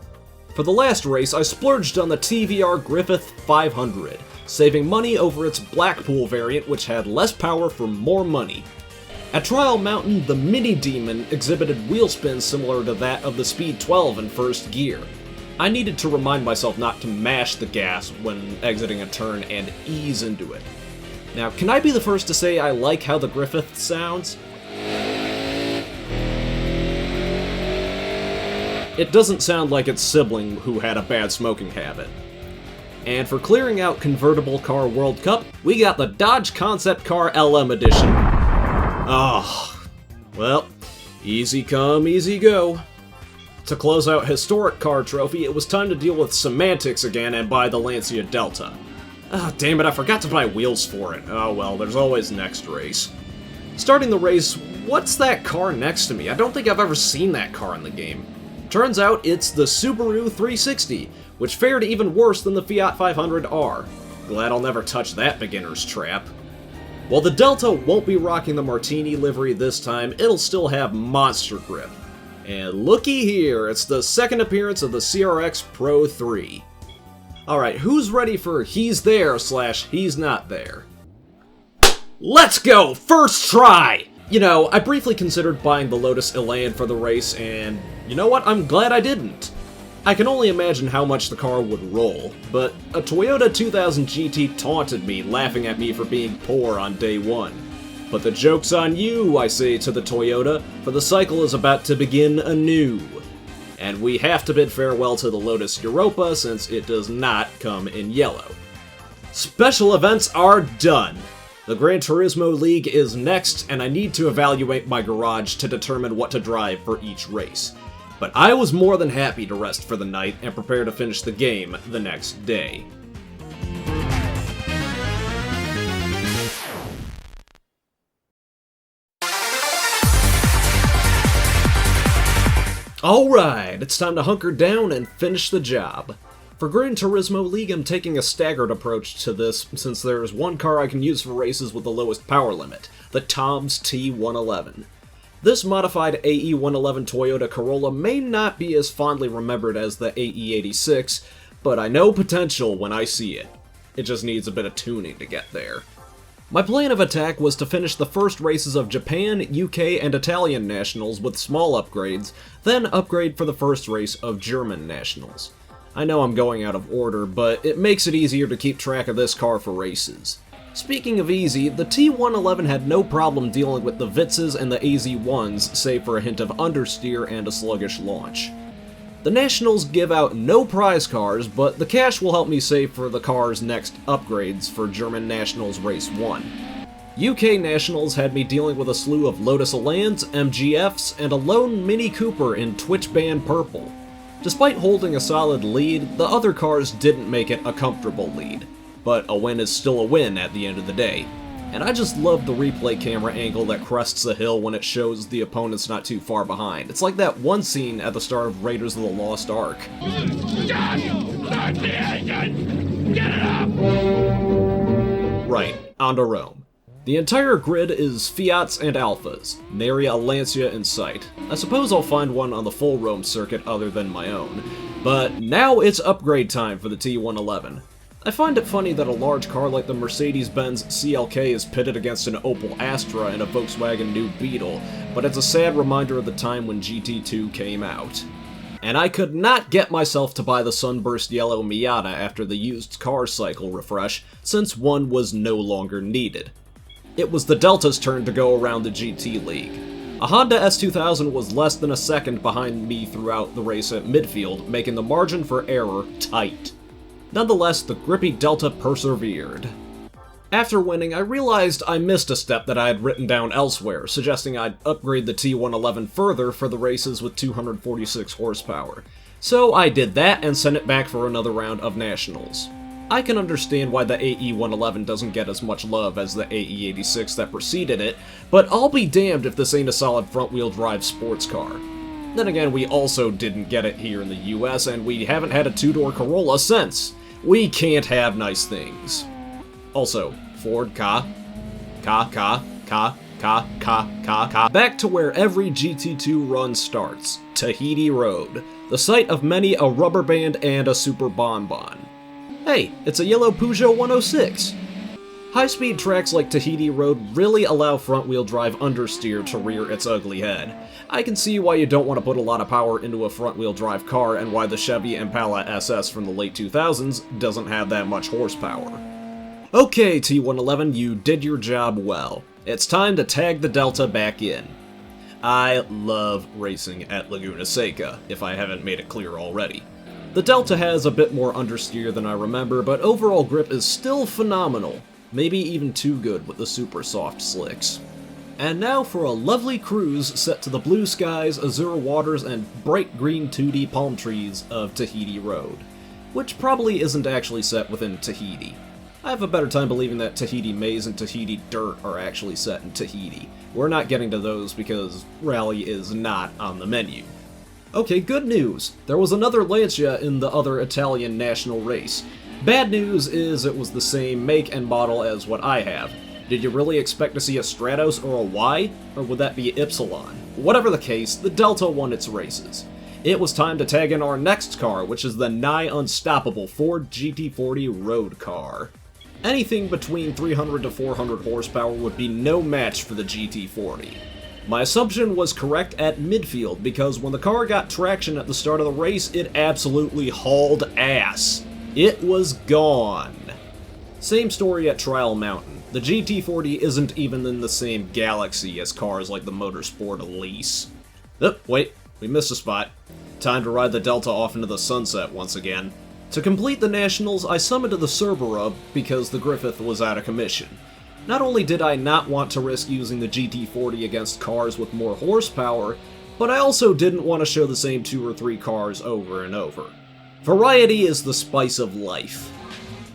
For the last race, I splurged on the TVR Griffith 500, saving money over its Blackpool variant which had less power for more money. At Trial Mountain, the Mini Demon exhibited wheel spins similar to that of the Speed 12 in first gear. I needed to remind myself not to mash the gas when exiting a turn and ease into it. Now, can I be the first to say I like how the Griffith sounds? It doesn't sound like its sibling who had a bad smoking habit. And for clearing out Convertible Car World Cup, we got the Dodge Concept Car LM Edition. Oh, well, easy come, easy go. To close out Historic Car Trophy, it was time to deal with semantics again and buy the Lancia Delta. Ah, damn it, I forgot to buy wheels for it. Oh well, there's always next race. Starting the race, what's that car next to me? I don't think I've ever seen that car in the game. Turns out it's the Subaru 360, which fared even worse than the Fiat 500R. Glad I'll never touch that beginner's trap. While the Delta won't be rocking the Martini livery this time, it'll still have monster grip. And looky here, it's the second appearance of the CRX Pro 3. Alright, who's ready for he's there / he's not there? Let's go! First try! You know, I briefly considered buying the Lotus Elan for the race, and you know what? I'm glad I didn't. I can only imagine how much the car would roll, but a Toyota 2000 GT taunted me, laughing at me for being poor on day one. But the joke's on you, I say to the Toyota, for the cycle is about to begin anew. And we have to bid farewell to the Lotus Europa since it does not come in yellow. Special events are done! The Gran Turismo League is next, and I need to evaluate my garage to determine what to drive for each race. But I was more than happy to rest for the night and prepare to finish the game the next day. Alright, it's time to hunker down and finish the job. For Gran Turismo League, I'm taking a staggered approach to this, since there is one car I can use for races with the lowest power limit, the Tom's T111. This modified AE111 Toyota Corolla may not be as fondly remembered as the AE86, but I know potential when I see it. It just needs a bit of tuning to get there. My plan of attack was to finish the first races of Japan, UK, and Italian nationals with small upgrades, then upgrade for the first race of German nationals. I know I'm going out of order, but it makes it easier to keep track of this car for races. Speaking of easy, the T111 had no problem dealing with the Vitzes and the AZ1s, save for a hint of understeer and a sluggish launch. The Nationals give out no prize cars, but the cash will help me save for the car's next upgrades for German Nationals Race 1. UK Nationals had me dealing with a slew of Lotus Elans, MGFs, and a lone Mini Cooper in Twitch Band Purple. Despite holding a solid lead, the other cars didn't make it a comfortable lead. But a win is still a win at the end of the day. And I just love the replay camera angle that crests a hill when it shows the opponents not too far behind. It's like that one scene at the start of Raiders of the Lost Ark. Right, on to Rome. The entire grid is Fiats and Alphas, nary a Lancia in sight. I suppose I'll find one on the full Rome circuit other than my own. But now it's upgrade time for the T111. I find it funny that a large car like the Mercedes-Benz CLK is pitted against an Opel Astra and a Volkswagen New Beetle, but it's a sad reminder of the time when GT2 came out. And I could not get myself to buy the Sunburst Yellow Miata after the used car cycle refresh, since one was no longer needed. It was the Delta's turn to go around the GT League. A Honda S2000 was less than a second behind me throughout the race at midfield, making the margin for error tight. Nonetheless, the grippy Delta persevered. After winning, I realized I missed a step that I had written down elsewhere, suggesting I'd upgrade the T111 further for the races with 246 horsepower. So I did that and sent it back for another round of nationals. I can understand why the AE111 doesn't get as much love as the AE86 that preceded it, but I'll be damned if this ain't a solid front-wheel drive sports car. Then again, we also didn't get it here in the US, and we haven't had a two-door Corolla since. We can't have nice things. Also, Ford Ka. Back to where every GT2 run starts, Tahiti Road, the site of many a rubber band and a super bonbon. Hey, it's a yellow Peugeot 106! High-speed tracks like Tahiti Road really allow front-wheel drive understeer to rear its ugly head. I can see why you don't want to put a lot of power into a front-wheel drive car and why the Chevy Impala SS from the late 2000s doesn't have that much horsepower. Okay, T111, you did your job well. It's time to tag the Delta back in. I love racing at Laguna Seca, if I haven't made it clear already. The Delta has a bit more understeer than I remember, but overall grip is still phenomenal, maybe even too good with the super soft slicks. And now for a lovely cruise set to the blue skies, azure waters, and bright green 2D palm trees of Tahiti Road, which probably isn't actually set within Tahiti. I have a better time believing that Tahiti Maze and Tahiti Dirt are actually set in Tahiti. We're not getting to those because Rally is not on the menu. Okay, good news. There was another Lancia in the other Italian national race. Bad news is it was the same make and model as what I have. Did you really expect to see a Stratos or a Y? Or would that be Ypsilon? Whatever the case, the Delta won its races. It was time to tag in our next car, which is the nigh unstoppable Ford GT40 road car. Anything between 300 to 400 horsepower would be no match for the GT40. My assumption was correct at midfield, because when the car got traction at the start of the race, it absolutely hauled ass. It was gone. Same story at Trial Mountain. The GT40 isn't even in the same galaxy as cars like the Motorsport Elise. Oh, wait, we missed a spot. Time to ride the Delta off into the sunset once again. To complete the Nationals, I summoned the Cerberus because the Griffith was out of commission. Not only did I not want to risk using the GT40 against cars with more horsepower, but I also didn't want to show the same 2 or 3 cars over and over. Variety is the spice of life.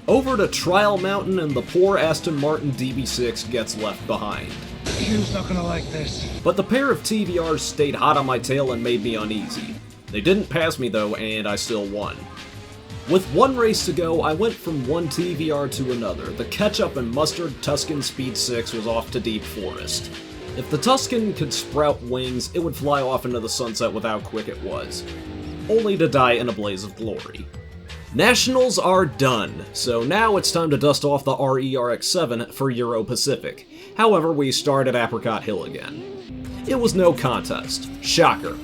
Over to Trial Mountain, and the poor Aston Martin DB6 gets left behind. Q's not gonna like this. But the pair of TVRs stayed hot on my tail and made me uneasy. They didn't pass me though, and I still won. With one race to go, I went from one TVR to another. The ketchup and mustard Tuscan Speed 6 was off to deep forest. If the Tuscan could sprout wings, it would fly off into the sunset with how quick it was, only to die in a blaze of glory. Nationals are done, so now it's time to dust off the RERX-7 for Euro Pacific. However, we start at Apricot Hill again. It was no contest. Shocker.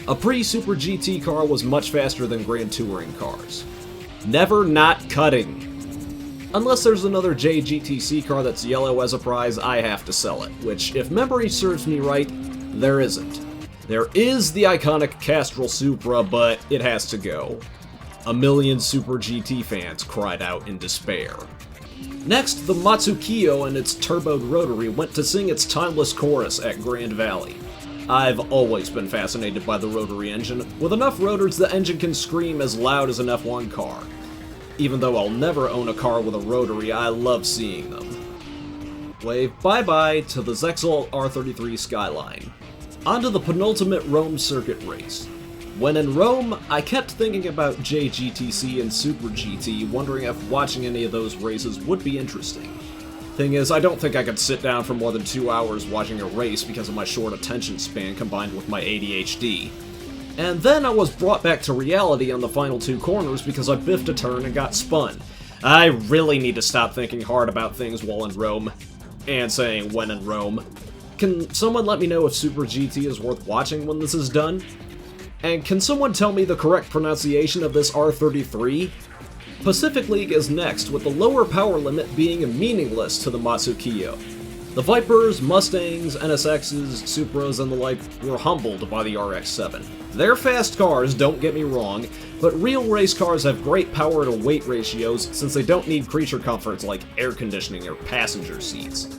A pre-Super GT car was much faster than Grand Touring cars. Never not cutting. Unless there's another JGTC car that's yellow as a prize, I have to sell it, which, if memory serves me right, there isn't. There is the iconic Castrol Supra, but it has to go. A million Super GT fans cried out in despair. Next, the Matsukiyo and its turboed rotary went to sing its timeless chorus at Grand Valley. I've always been fascinated by the rotary engine. With enough rotors, the engine can scream as loud as an F1 car. Even though I'll never own a car with a rotary, I love seeing them. Wave bye-bye to the Zexal R33 Skyline. Onto the penultimate Rome circuit race. When in Rome, I kept thinking about JGTC and Super GT, wondering if watching any of those races would be interesting. Thing is, I don't think I could sit down for more than 2 hours watching a race because of my short attention span combined with my ADHD. And then I was brought back to reality on the final 2 corners because I biffed a turn and got spun. I really need to stop thinking hard about things while in Rome. And saying when in Rome. Can someone let me know if Super GT is worth watching when this is done? And can someone tell me the correct pronunciation of this R33? Pacific League is next, with the lower power limit being meaningless to the Matsukiyo. The Vipers, Mustangs, NSXs, Supras, and the like were humbled by the RX-7. They're fast cars, don't get me wrong, but real race cars have great power to weight ratios since they don't need creature comforts like air conditioning or passenger seats.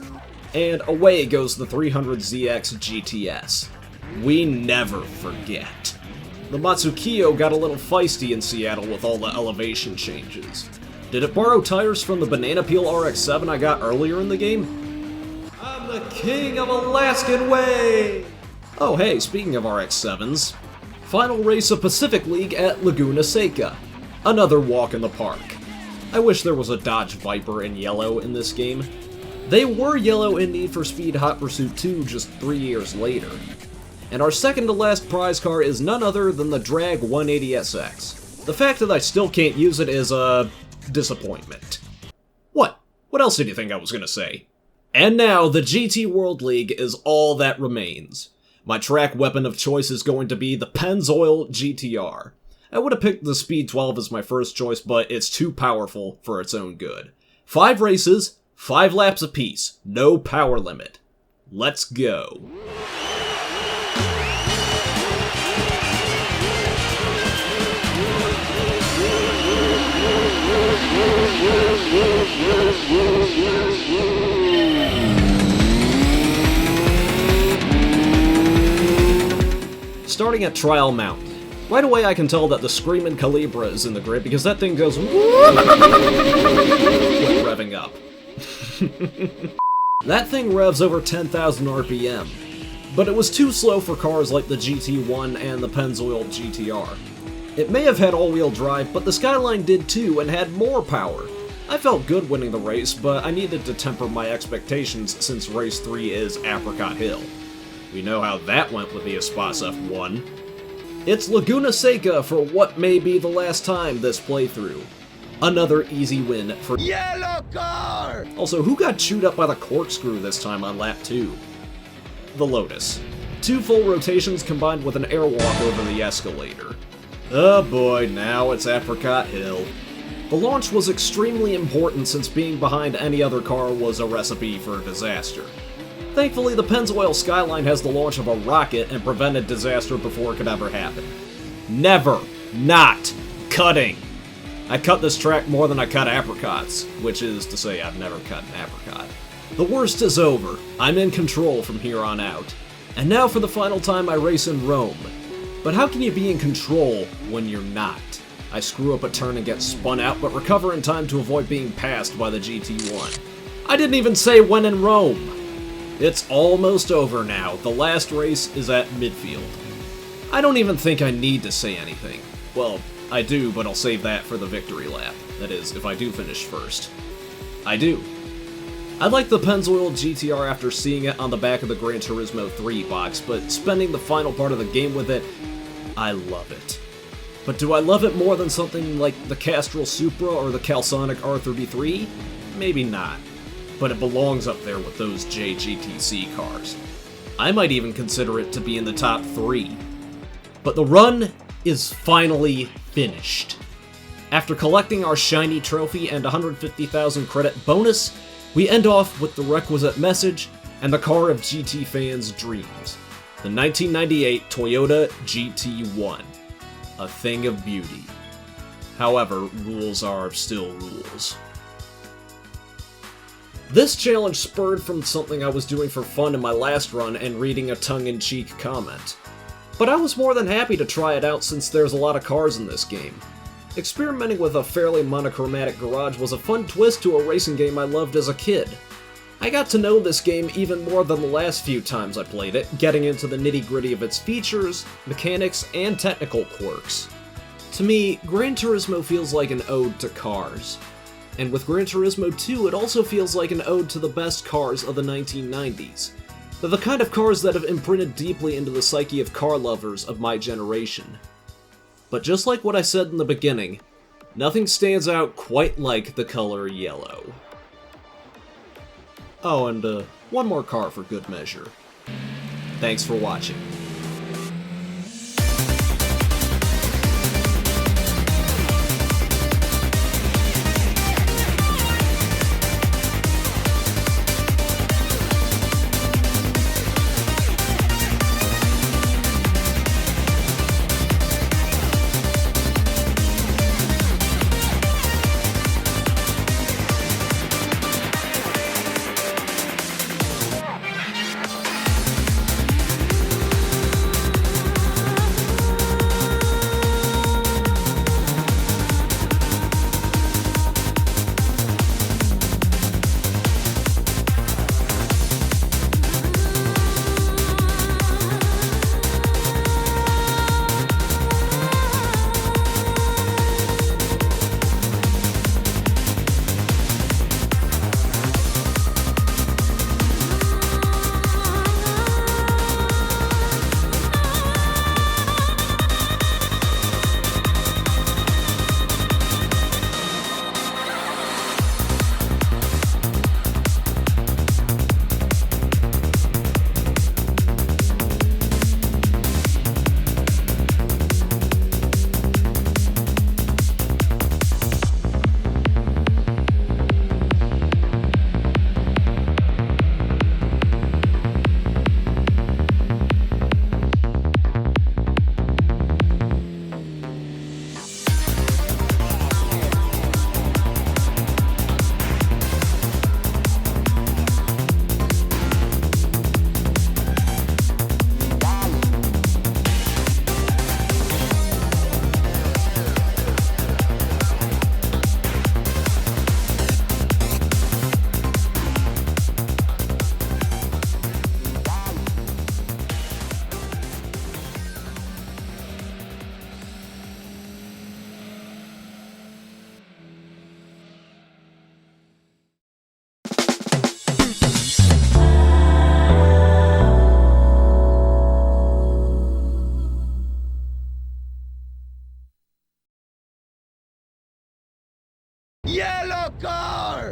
And away goes the 300ZX GTS. We never forget. The Matsukiyo got a little feisty in Seattle with all the elevation changes. Did it borrow tires from the Banana Peel RX-7 I got earlier in the game? I'm the king of Alaskan Way! Oh hey, speaking of RX-7s, final race of Pacific League at Laguna Seca. Another walk in the park. I wish there was a Dodge Viper in yellow in this game. They were yellow in Need for Speed Hot Pursuit 2 just 3 years later. And our second to last prize car is none other than the Drag 180SX. The fact that I still can't use it is a disappointment. What? What else did you think I was gonna say? And now, the GT World League is all that remains. My track weapon of choice is going to be the Pennzoil GTR. I would have picked the Speed 12 as my first choice, but it's too powerful for its own good. 5 races, 5 laps apiece, no power limit. Let's go. Starting at Trial Mountain. Right away I can tell that the Screamin' Calibra is in the grid because that thing goes revving up. That thing revs over 10,000 RPM, but it was too slow for cars like the GT1 and the Pennzoil GTR. It may have had all-wheel drive, but the Skyline did too and had more power. I felt good winning the race, but I needed to temper my expectations since Race 3 is Apricot Hill. We know how that went with the Espasa F1. It's Laguna Seca for what may be the last time this playthrough. Another easy win for Yellow car! Also, who got chewed up by the corkscrew this time on lap 2? The Lotus. 2 full rotations combined with an airwalk over the escalator. Oh boy, now it's Apricot Hill. The launch was extremely important since being behind any other car was a recipe for disaster. Thankfully, the Pennzoil Skyline has the launch of a rocket and prevented disaster before it could ever happen. Never not cutting! I cut this track more than I cut apricots, which is to say I've never cut an apricot. The worst is over. I'm in control from here on out. And now for the final time I race in Rome. But how can you be in control when you're not? I screw up a turn and get spun out, but recover in time to avoid being passed by the GT1. I didn't even say when in Rome! It's almost over now. The last race is at midfield. I don't even think I need to say anything. Well, I do, but I'll save that for the victory lap. That is, if I do finish first. I do. I like the Pennzoil GTR after seeing it on the back of the Gran Turismo 3 box, but spending the final part of the game with it, I love it. But do I love it more than something like the Castrol Supra or the Calsonic R33? Maybe not. But it belongs up there with those JGTC cars. I might even consider it to be in the top 3. But the run is finally finished. After collecting our shiny trophy and 150,000 credit bonus, we end off with the requisite message and the car of GT fans' dreams. The 1998 Toyota GT1. A thing of beauty. However, rules are still rules. This challenge spurred from something I was doing for fun in my last run and reading a tongue-in-cheek comment. But I was more than happy to try it out since there's a lot of cars in this game. Experimenting with a fairly monochromatic garage was a fun twist to a racing game I loved as a kid. I got to know this game even more than the last few times I played it, getting into the nitty-gritty of its features, mechanics, and technical quirks. To me, Gran Turismo feels like an ode to cars. And with Gran Turismo 2, it also feels like an ode to the best cars of the 1990s. They're the kind of cars that have imprinted deeply into the psyche of car lovers of my generation. But just like what I said in the beginning, nothing stands out quite like the color yellow. Oh, and one more car for good measure. Thanks for watching.